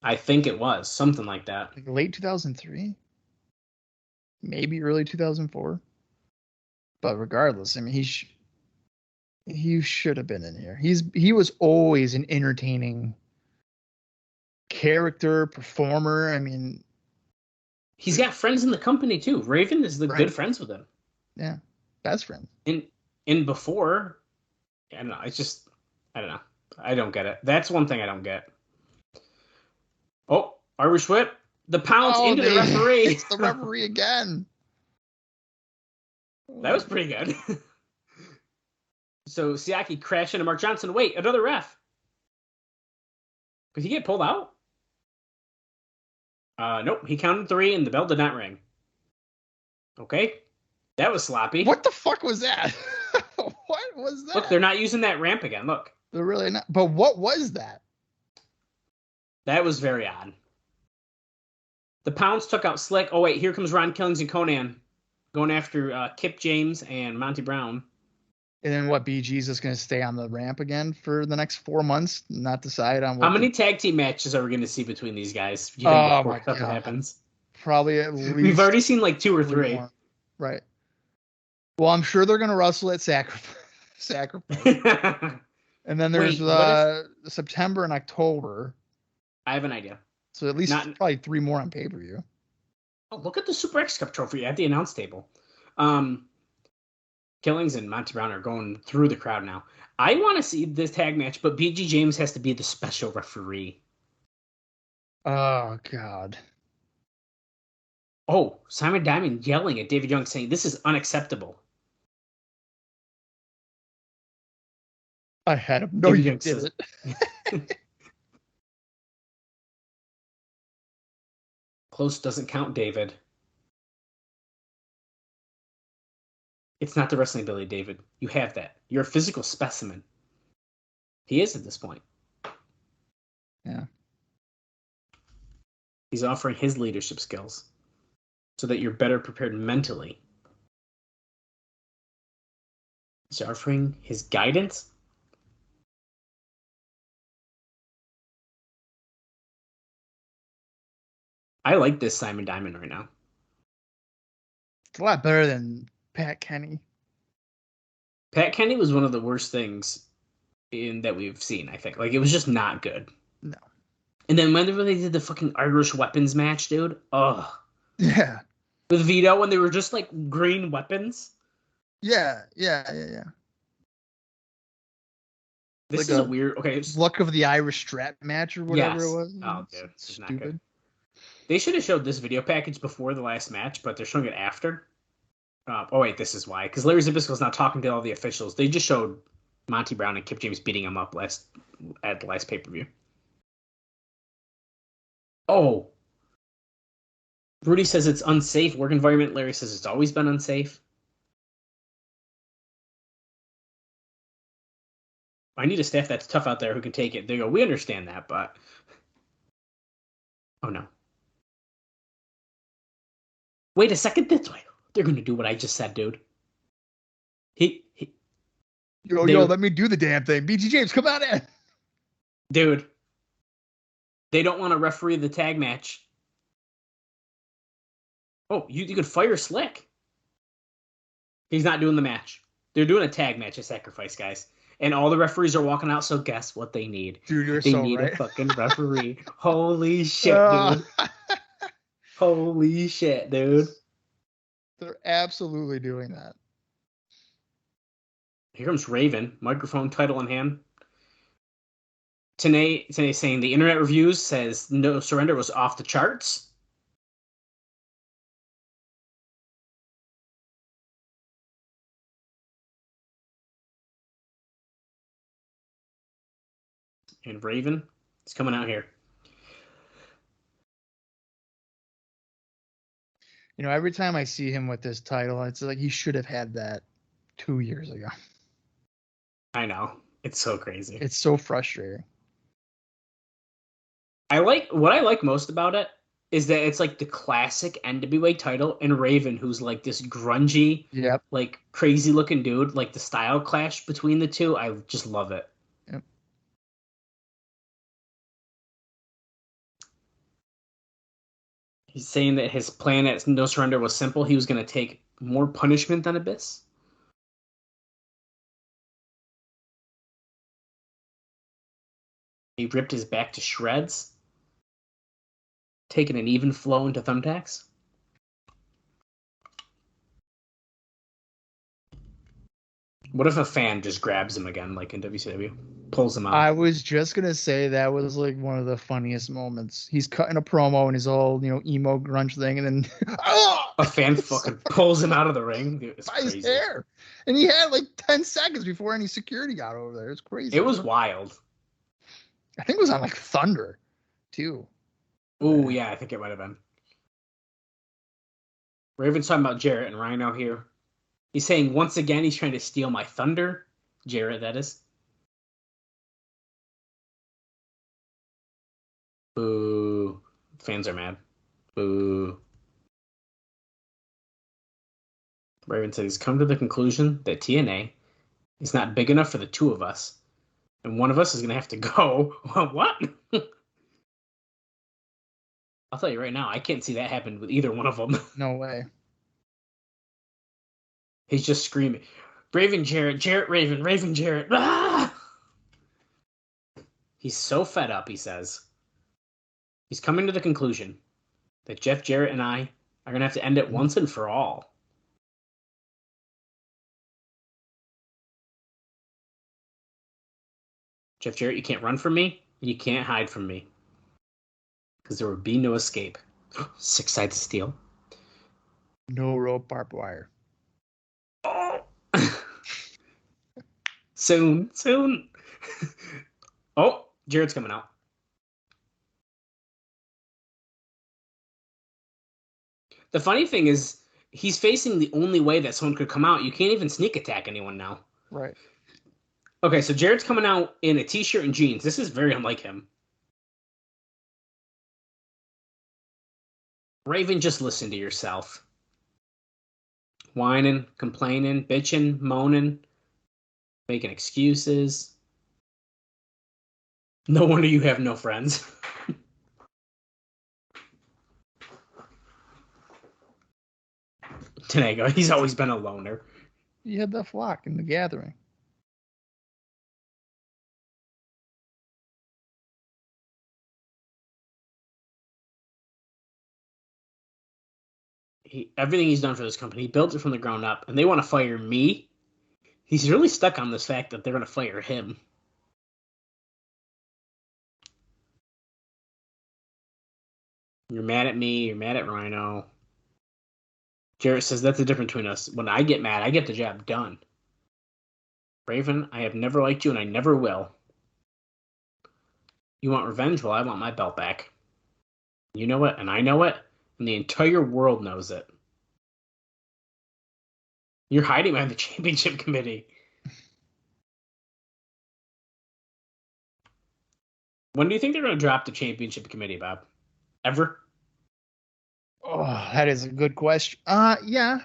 I think it was something like that. Like late 2003? Maybe early 2004. But regardless, I mean, he should have been in here. He was always an entertaining character, performer. I mean, he's got friends in the company too. Raven is the good friends with him. Yeah, best friends. In before, I don't know. It's just, I don't know. I don't get it. That's one thing I don't get. Oh, Irish whip. The pounce into the referee. It's the referee again. That was pretty good. So Siaki crashed into Mark Johnson. Wait, another ref. Did he get pulled out? Nope. He counted 3 and the bell did not ring. Okay. That was sloppy. What the fuck was that? What was that? Look, they're not using that ramp again. Look. They're really not. But what was that? That was very odd. The Pounds took out Slick. Oh, wait. Here comes Ron Killings and Conan going after Kip James and Monty Brown. And then what? BG's just going to stay on the ramp again for the next 4 months, not decide on what. How many tag team matches are we going to see between these guys? You think oh, before my stuff God. happens? Probably at least. We've already seen like 2 or 3. More. Right. Well, I'm sure they're going to wrestle at Sacrifice. And then there's September and October. I have an idea. So at least probably 3 more on pay-per-view. Oh, look at the Super X Cup trophy at the announce table. Killings and Monty Brown are going through the crowd now. I want to see this tag match, but BG James has to be the special referee. Oh, God. Oh, Simon Diamond yelling at David Young saying, this is unacceptable. I had him. No, you didn't. Close doesn't count, David. It's not the wrestling ability, David. You have that. You're a physical specimen. He is at this point. Yeah. He's offering his leadership skills so that you're better prepared mentally. He's offering his guidance. I like this Simon Diamond right now. It's a lot better than Pat Kenny. Pat Kenny was one of the worst things that we've seen, I think. Like, it was just not good. No. And then whenever they did the fucking Irish weapons match, dude, ugh. Yeah. With Vito, when they were just like green weapons. Yeah. This like is a weird. Okay, Luck of the Irish strap match or whatever it was. Oh, dude, it's not stupid. good. They should have showed this video package before the last match, but they're showing it after. Oh wait, this is why. Because Larry Zbysko's not talking to all the officials. They just showed Monty Brown and Kip James beating him up at the last pay-per-view. Oh. Rudy says it's unsafe work environment. Larry says it's always been unsafe. I need a staff that's tough out there who can take it. They go, we understand that, but... Oh, no. Wait a second. That's why they're going to do what I just said, dude. Yo, let me do the damn thing. BG James, come on in. Dude. They don't want to referee the tag match. Oh, you could fire Slick. He's not doing the match. They're doing a tag match at Sacrifice, guys. And all the referees are walking out, so guess what they need? Dude, you're they so need right. a fucking referee. Holy shit, dude. Holy shit, dude. They're absolutely doing that. Here comes Raven, microphone, title in hand. TNA saying the internet reviews says No Surrender was off the charts. And Raven is coming out here. You know, every time I see him with this title, it's like he should have had that 2 years ago. I know. It's so crazy. It's so frustrating. What I like most about it is that it's like the classic NWA title and Raven, who's like this grungy, like crazy looking dude, like the style clash between the two. I just love it. Yep. He's saying that his plan at No Surrender was simple. He was going to take more punishment than Abyss. He ripped his back to shreds. taking an even flow into thumbtacks. What if a fan just grabs him again, like in WCW, pulls him out? I was just gonna say that was like one of the funniest moments. He's cutting a promo and his whole, emo grunge thing, and then a fan fucking pulls him out of the ring. Dude, it's by crazy. his hair, and he had like 10 seconds before any security got over there. It's crazy. It was wild. I think it was on like Thunder, too. Oh yeah, I think it might have been. Raven's talking about Jarrett and Rhino here. He's saying once again he's trying to steal my thunder. Jarrett, that is. Boo. Fans are mad. Boo. Raven says he's come to the conclusion that TNA is not big enough for the two of us. And one of us is going to have to go. What? I'll tell you right now, I can't see that happen with either one of them. No way. He's just screaming, Raven, Jarrett, Jarrett, Raven, Raven, Jarrett. Ah! He's so fed up, he says. He's coming to the conclusion that Jeff Jarrett and I are going to have to end it once and for all. Jeff Jarrett, you can't run from me, and you can't hide from me. Because there would be no escape. 6 sides of steel. No rope barbed wire. Oh! Soon. Oh, Jarrett's coming out. The funny thing is, he's facing the only way that someone could come out. You can't even sneak attack anyone now. Right. Okay, so Jarrett's coming out in a t-shirt and jeans. This is very unlike him. Raven, just listen to yourself. Whining, complaining, bitching, moaning, making excuses. No wonder you have no friends. Tenago, he's always been a loner. He had the flock in the gathering. Everything he's done for this company, he built it from the ground up, and they want to fire me. He's really stuck on this fact that they're going to fire him. You're mad at me, you're mad at Rhino. Jarrett says that's the difference between us. When I get mad, I get the job done. Raven, I have never liked you, and I never will. You want revenge? Well, I want my belt back. You know it, and I know it, and the entire world knows it. You're hiding behind the championship committee. When do you think they're going to drop the championship committee, Bob? Ever? Oh, that is a good question. Yeah.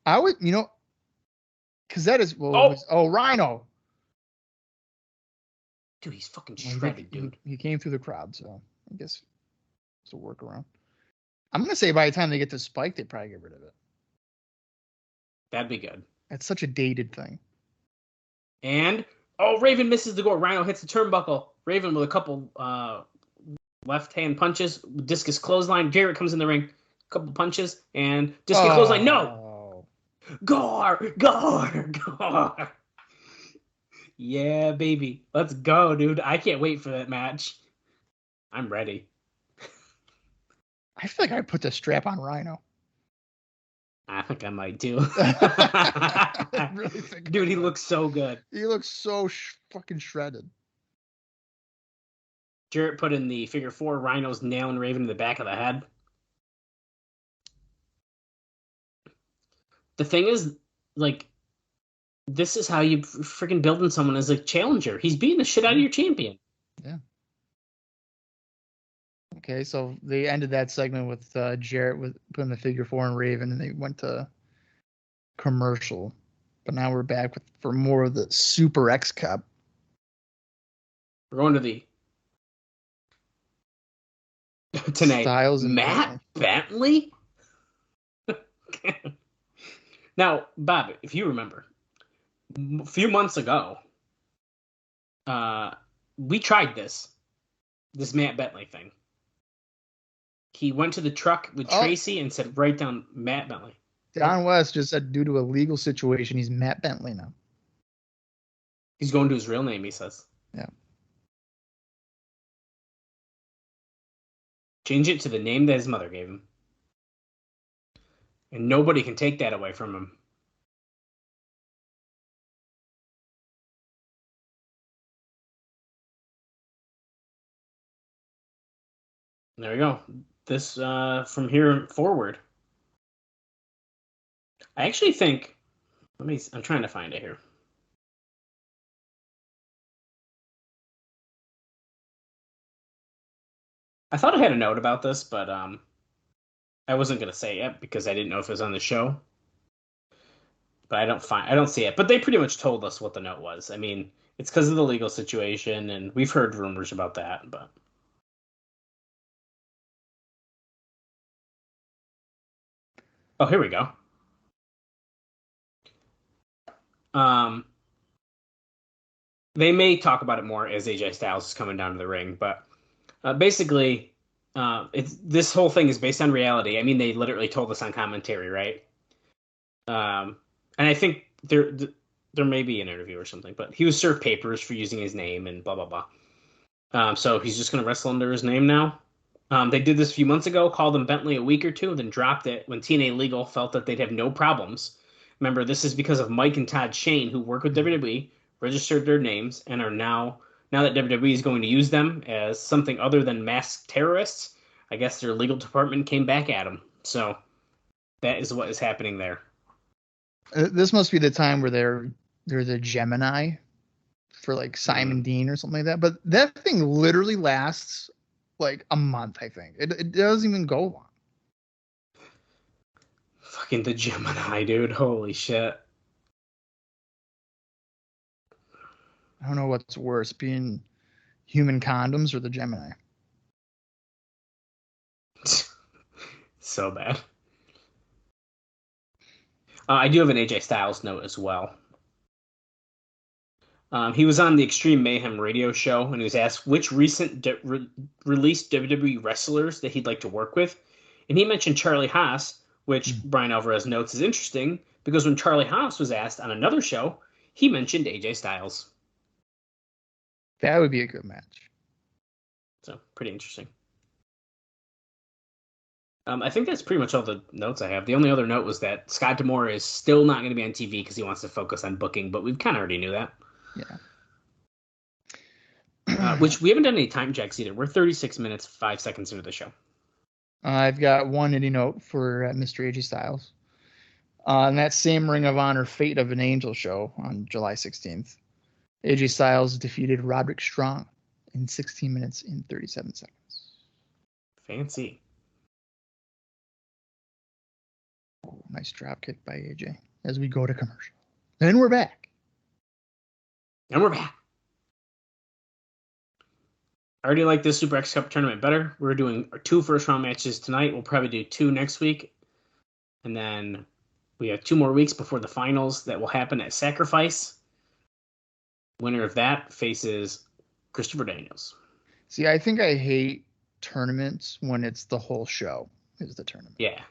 I would, because that is, Rhino. Dude, he's fucking shredded, dude. He came through the crowd, so I guess it's a workaround. I'm going to say by the time they get to Spike, they probably get rid of it. That'd be good. That's such a dated thing. And, Raven misses the goal. Rhino hits the turnbuckle. Raven with a couple left-hand punches. Discus clothesline. Jarrett comes in the ring. Couple punches. And discus clothesline. No! Gore! Yeah, baby. Let's go, dude. I can't wait for that match. I'm ready. I feel like I put the strap on Rhino. I think I might too. I really think dude, he looks so good. He looks so fucking shredded. Jarrett put in the figure 4. Rhino's nailing Raven in the back of the head. The thing is, like, this is how you freaking building someone as a challenger. He's beating the shit out of your champion. Yeah. Okay, so they ended that segment with Jarrett with putting the figure 4 in Raven, and they went to commercial. But now we're back for more of the Super X Cup. We're going to the tonight. Styles and Matt Bentley. Now, Bob, if you remember, a few months ago, we tried this. This Matt Bentley thing. He went to the truck with Tracy and said, write down Matt Bentley. Don West just said due to a legal situation, he's Matt Bentley now. He's going to his real name, he says. Yeah. Change it to the name that his mother gave him. And nobody can take that away from him. There we go. This, from here forward. I actually think, I'm trying to find it here. I thought I had a note about this, but I wasn't going to say it because I didn't know if it was on the show. But I don't see it. But they pretty much told us what the note was. I mean, it's because of the legal situation, and we've heard rumors about that, but... Oh, here we go. They may talk about it more as AJ Styles is coming down to the ring, but basically, this whole thing is based on reality. I mean, they literally told us on commentary, right? And I think there may be an interview or something, but he was served papers for using his name and blah, blah, blah. So he's just going to wrestle under his name now. They did this a few months ago, called him Bentley a week or two, then dropped it when TNA Legal felt that they'd have no problems. Remember, this is because of Mike and Todd Shane, who work with WWE, registered their names, and are now that WWE is going to use them as something other than masked terrorists, I guess their legal department came back at them. So that is what is happening there. This must be the time where they're the Gemini for like Simon Dean or something like that. But that thing literally lasts like a month, I think. It doesn't even go long. Fucking the Gemini, dude. Holy shit. I don't know what's worse, being human condoms or the Gemini. So bad. I do have an AJ Styles note as well. He was on the Extreme Mayhem radio show, and he was asked which recent released WWE wrestlers that he'd like to work with. And he mentioned Charlie Haas, which Brian Alvarez notes is interesting, because when Charlie Haas was asked on another show, he mentioned AJ Styles. That would be a good match. So, pretty interesting. I think that's pretty much all the notes I have. The only other note was that Scott D'Amore is still not going to be on TV because he wants to focus on booking, but we kind of already knew that. Yeah. Which we haven't done any time checks either. We're 36 minutes, 5 seconds into the show. I've got one indie note for Mr. AJ Styles. On that same Ring of Honor Fate of an Angel show on July 16th, AJ Styles defeated Roderick Strong in 16 minutes and 37 seconds. Fancy. Oh, nice drop kick by AJ as we go to commercial. And we're back. I already like this Super X Cup tournament better. We're doing our 2 first-round matches tonight. We'll probably do 2 next week. And then we have 2 more weeks before the finals that will happen at Sacrifice. Winner of that faces Christopher Daniels. See, I think I hate tournaments when it's the whole show is the tournament. Yeah.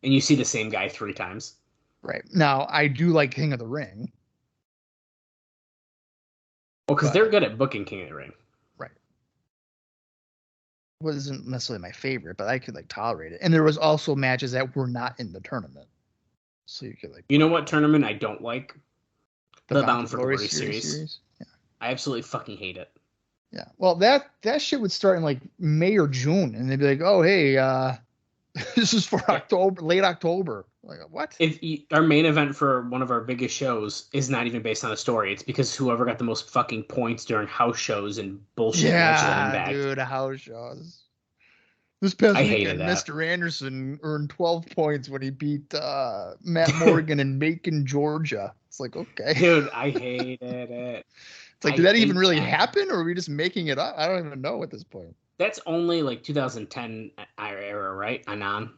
And you see the same guy 3 times. Right. Now, I do like King of the Ring. Well, because they're good at booking King of the Ring. Right. Wasn't necessarily my favorite, but I could like tolerate it. And there was also matches that were not in the tournament. So you could like... You know what tournament I don't like? The Bound for Glory Glory series. Yeah. I absolutely fucking hate it. Yeah. Well, that shit would start in like May or June, and they'd be like, "Oh, hey, this is for October, late October." Like, what? Our main event for one of our biggest shows is not even based on a story. It's because whoever got the most fucking points during house shows and bullshit matches on Impact. Dude, house shows. This past I weekend, hated that. Mr. Anderson earned 12 points when he beat Matt Morgan in Macon, Georgia. It's like, okay. Dude, I hated it. It's like, did that even really happen, or are we just making it up? I don't even know at this point. That's only like 2010 era, right? Anon.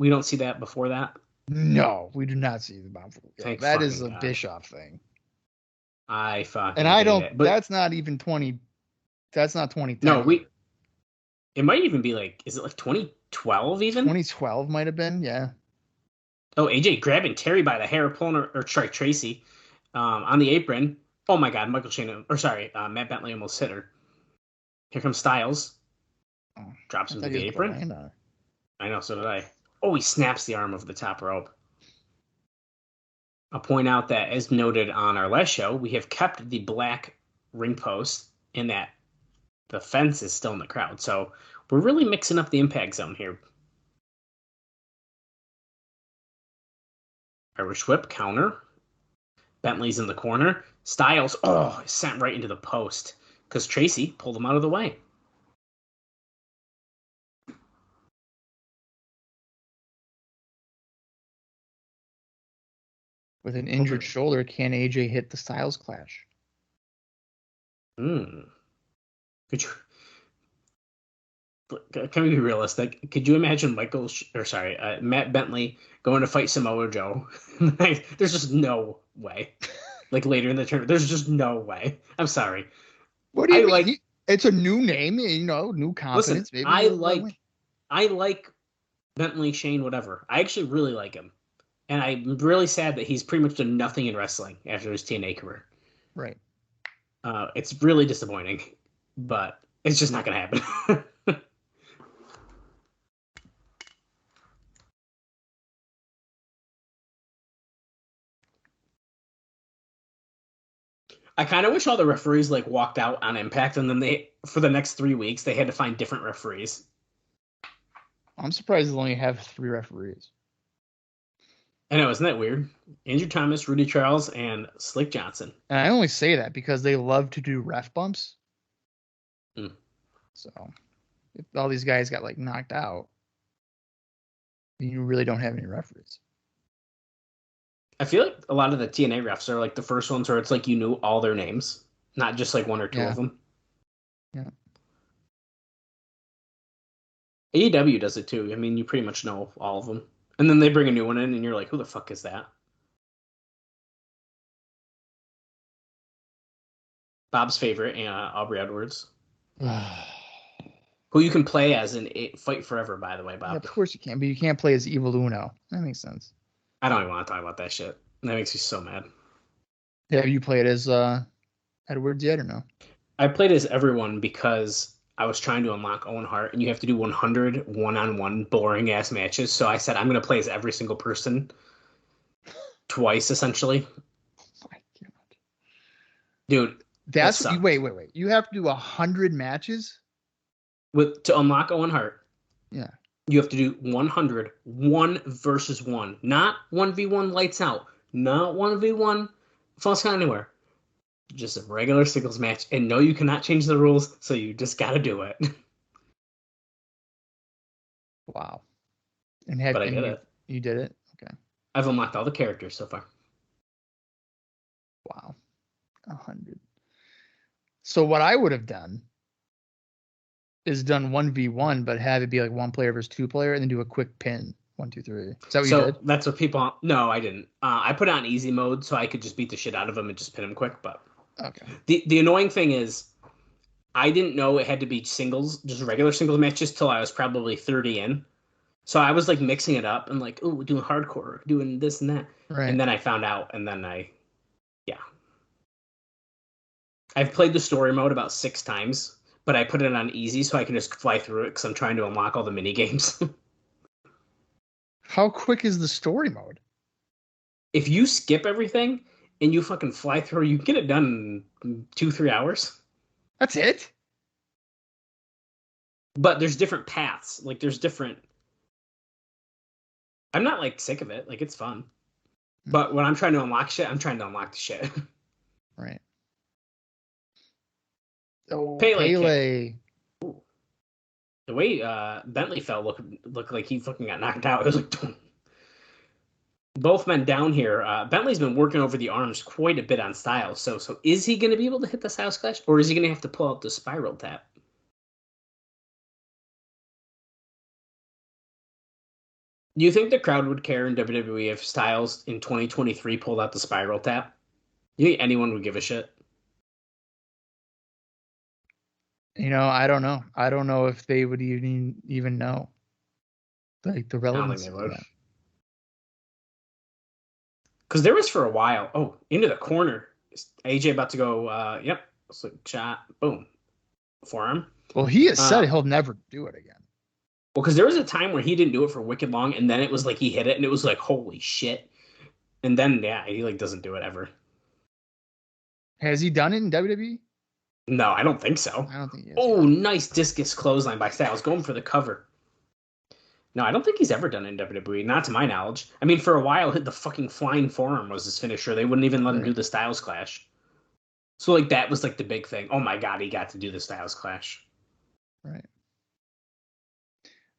We don't see that before that? No, we do not see the Bound for Glory. That is a Bischoff thing. I fucking And I don't, it, but that's not even 20, that's not 2010. No, It might even be like, is it like 2012 even? 2012 might have been, yeah. Oh, AJ grabbing Terry by the hair, pulling her, or sorry, Tracy, on the apron. Oh my God, Matt Bentley almost hit her. Here comes Styles. Oh, Drops I him thought to he the was gonna apron. land on her. I know, so did I. Oh, he snaps the arm over the top rope. I'll point out that, as noted on our last show, we have kept the black ring post in that the fence is still in the crowd. So we're really mixing up the impact zone here. Irish whip, counter. Bentley's in the corner. Styles, sent right into the post because Tracy pulled him out of the way. With an injured shoulder, can AJ hit the Styles Clash? Could you? Can we be realistic? Could you imagine Matt Bentley going to fight Samoa Joe? There's just no way. Like later in the tournament, there's just no way. I'm sorry. What do you mean? It's a new name, new confidence. Listen, maybe I like Bentley, Shane, whatever. I actually really like him, and I'm really sad that he's pretty much done nothing in wrestling after his TNA career. Right. It's really disappointing, but it's just not going to happen. I kind of wish all the referees walked out on Impact, and then for the next 3 weeks they had to find different referees. I'm surprised they only have 3 referees. I know, isn't that weird? Andrew Thomas, Rudy Charles, and Slick Johnson. And I only say that because they love to do ref bumps. So if all these guys got knocked out, you really don't have any referees. I feel like a lot of the TNA refs are the first ones where it's you knew all their names, not just 1 or 2 of them. Yeah. AEW does it too. I mean, you pretty much know all of them. And then they bring a new one in and you're like, who the fuck is that? Bob's favorite, Aubrey Edwards. Who you can play as in Fight Forever, by the way, Bob. Yeah, of course you can, but you can't play as Evil Uno. That makes sense. I don't even want to talk about that shit. That makes me so mad. Have you played as Edwards yet or no? I played as everyone because I was trying to unlock Owen Hart, and you have to do 100 one-on-one boring-ass matches. So I said, I'm going to play as every single person twice, essentially. Oh my God. Dude, that's wait. You have to do 100 matches? To unlock Owen Hart. Yeah. You have to do 100, 1 versus 1. Not 1v1 lights out. Not 1v1 false count anywhere. Just a regular singles match. And no, you cannot change the rules, so you just got to do it. Wow. I did it. You did it? Okay. I've unlocked all the characters so far. Wow. 100. So what I would have done is done 1v1, but have it be 1 player versus 2 player, and then do a quick pin. 1, 2, 3. Is that what you did? That's what people. No, I didn't. I put it on easy mode so I could just beat the shit out of them and just pin them quick. But okay. The annoying thing is, I didn't know it had to be singles, just regular singles matches, till I was probably 30 in. So I was mixing it up and doing hardcore, doing this and that. Right. And then I found out, and then I've played the story mode about 6 times, but I put it on easy so I can just fly through it because I'm trying to unlock all the mini games. How quick is the story mode? If you skip everything and you fucking fly through, you get it done in 2-3 hours. That's it? But there's different paths. There's different... I'm not, sick of it. It's fun. But when I'm trying to unlock shit, I'm trying to unlock the shit. Right. Oh, Pele. The way Bentley fell looked like he fucking got knocked out. It was both men down here. Bentley's been working over the arms quite a bit on Styles. So is he going to be able to hit the Styles Clash, or is he going to have to pull out the spiral tap? Do you think the crowd would care in WWE if Styles in 2023 pulled out the spiral tap? Do you think anyone would give a shit? I don't know. I don't know if they would even know, like, the I don't think relevance they of would. that. Because there was for a while. Oh, into the corner. AJ about to go. Yep. Slick shot. Boom. Forearm. Well, he has said he'll never do it again. Well, because there was a time where he didn't do it for wicked long, and then it was like he hit it, and it was like, holy shit. And then, yeah, he like doesn't do it ever. Has he done it in WWE? No, I don't think so. I don't think he has. Oh, nice discus clothesline by Styles, going for the cover. No, I don't think he's ever done it in WWE, not to my knowledge. I mean, for a while, the fucking flying forearm was his finisher. They wouldn't even let him do the Styles Clash. So, like, that was like the big thing. Oh my god, he got to do the Styles Clash. Right.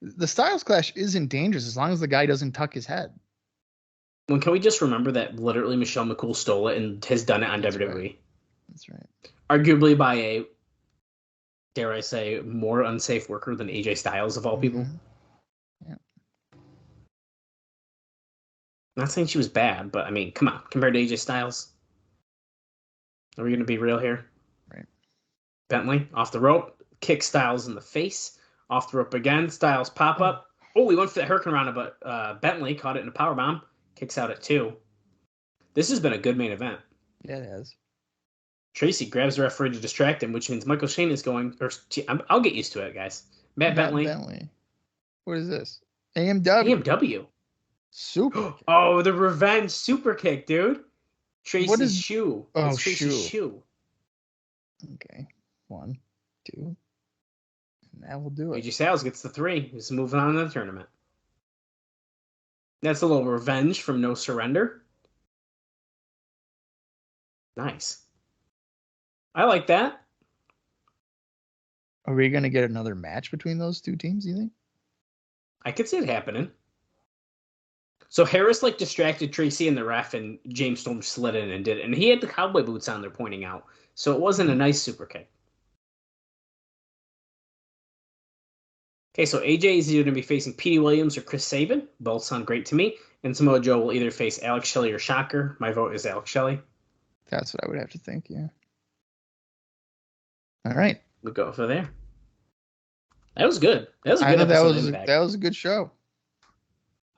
The Styles Clash isn't dangerous as long as the guy doesn't tuck his head. Well, can we just remember that literally Michelle McCool stole it and has done it on WWE? Right. That's right. Arguably by a, dare I say, more unsafe worker than AJ Styles of all people. Yeah. Not saying she was bad, but I mean, come on, compared to AJ Styles. Are we going to be real here? Right. Bentley off the rope, kick Styles in the face, off the rope again. Styles pop up. Oh, we went for the Hurricane Rana, but Bentley caught it in a powerbomb. Kicks out at 2. This has been a good main event. Yeah, it has. Tracy grabs the referee to distract him, which means Michael Shane is going. I'll get used to it, guys. Matt Bentley. What is this? AMW. Super. Oh, the revenge super kick, dude. Tracy's shoe. Oh, it's Tracy's shoe. Okay. 1, 2. And that will do it. AJ Styles gets the 3. He's moving on to the tournament. That's a little revenge from No Surrender. Nice. I like that. Are we going to get another match between those two teams, you think? I could see it happening. So Harris like distracted Tracy and the ref, and James Storm slid in and did it. And he had the cowboy boots on, they're pointing out. So it wasn't a nice super kick. Okay, so AJ is either going to be facing Petey Williams or Chris Sabin. Both sound great to me. And Samoa Joe will either face Alex Shelley or Shocker. My vote is Alex Shelley. That's what I would have to think, yeah. All right. We'll go for there. That was good. That was a good episode. That was a good show.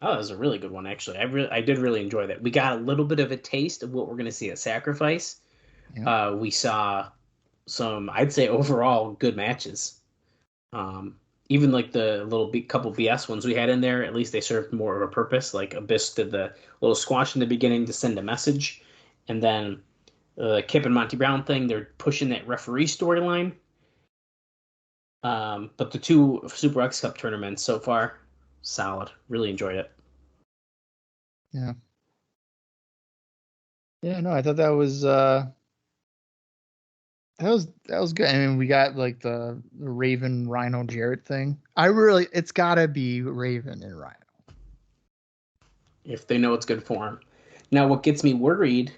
Oh, that was a really good one, actually. I did really enjoy that. We got a little bit of a taste of what we're going to see at Sacrifice. Yeah. We saw some, I'd say, overall good matches. Even like the couple BS ones we had in there, at least they served more of a purpose. Like Abyss did the little squash in the beginning to send a message. And then Kip and Monty Brown thing, they're pushing that referee storyline. But the 2 Super X Cup tournaments so far, solid. Really enjoyed it. Yeah. Yeah, no, I thought that was good. I mean, we got like the Raven Rhino Jarrett thing. It's gotta be Raven and Rhino. If they know it's good for him. Now, what gets me worried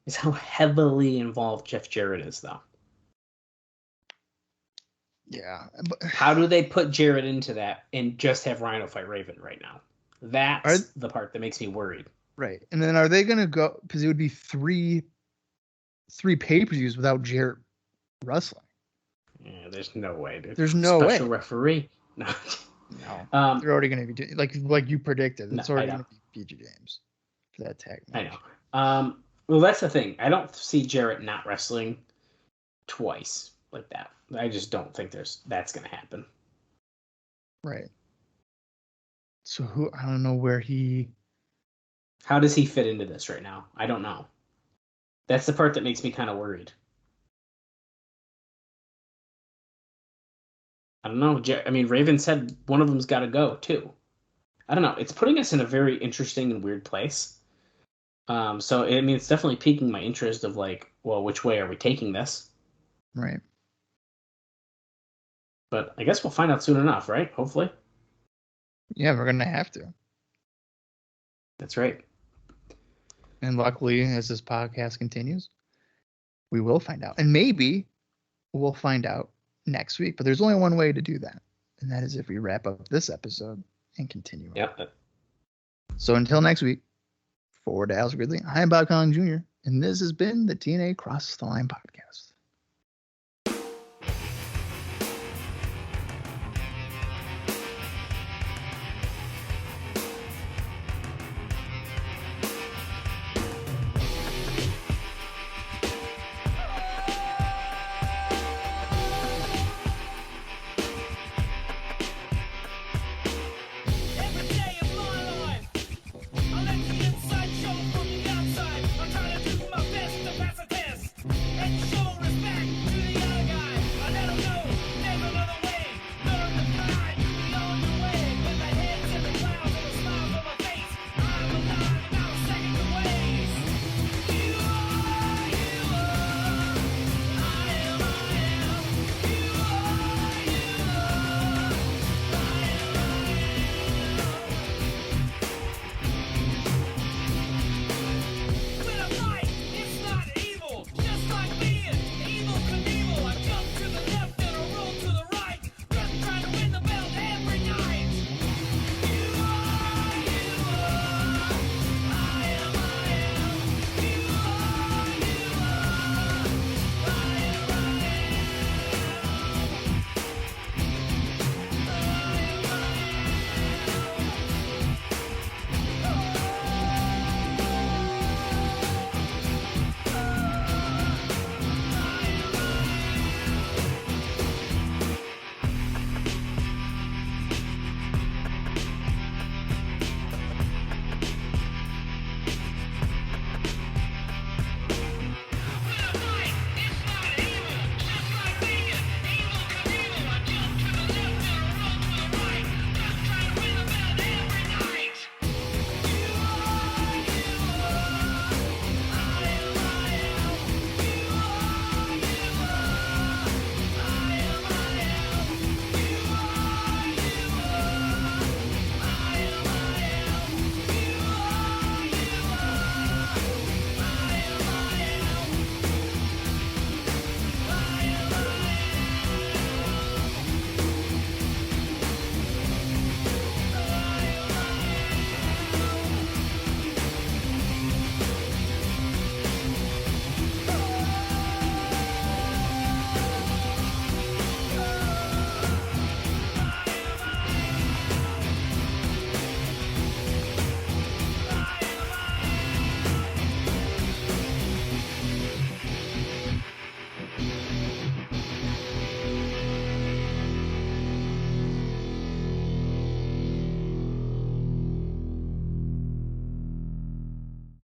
is how heavily involved Jeff Jarrett is, though. Yeah. How do they put Jarrett into that and just have Rhino fight Raven right now? That's the part that makes me worried. Right. And then are they going to go, because it would be three pay-per-views without Jarrett wrestling. Yeah, there's no way, dude. There's no way. Special referee. No. They're already going to be doing, like you predicted. It's already going to be PG James for that tag match. I know. Well, that's the thing. I don't see Jarrett not wrestling twice like that. I just don't think that's going to happen. Right. So I don't know where how does he fit into this right now? I don't know. That's the part that makes me kind of worried. I don't know. I mean, Raven said one of them's got to go too. I don't know. It's putting us in a very interesting and weird place. So I mean, it's definitely piquing my interest of like, well, which way are we taking this? Right. But I guess we'll find out soon enough, right? Hopefully. Yeah, we're going to have to. That's right. And luckily, as this podcast continues, we will find out. And maybe we'll find out next week. But there's only one way to do that. And that is if we wrap up this episode and continue. Yep. So until next week, for Dallas Gridley, I am Bob Colling Jr., and this has been the TNA Cross the Line podcast.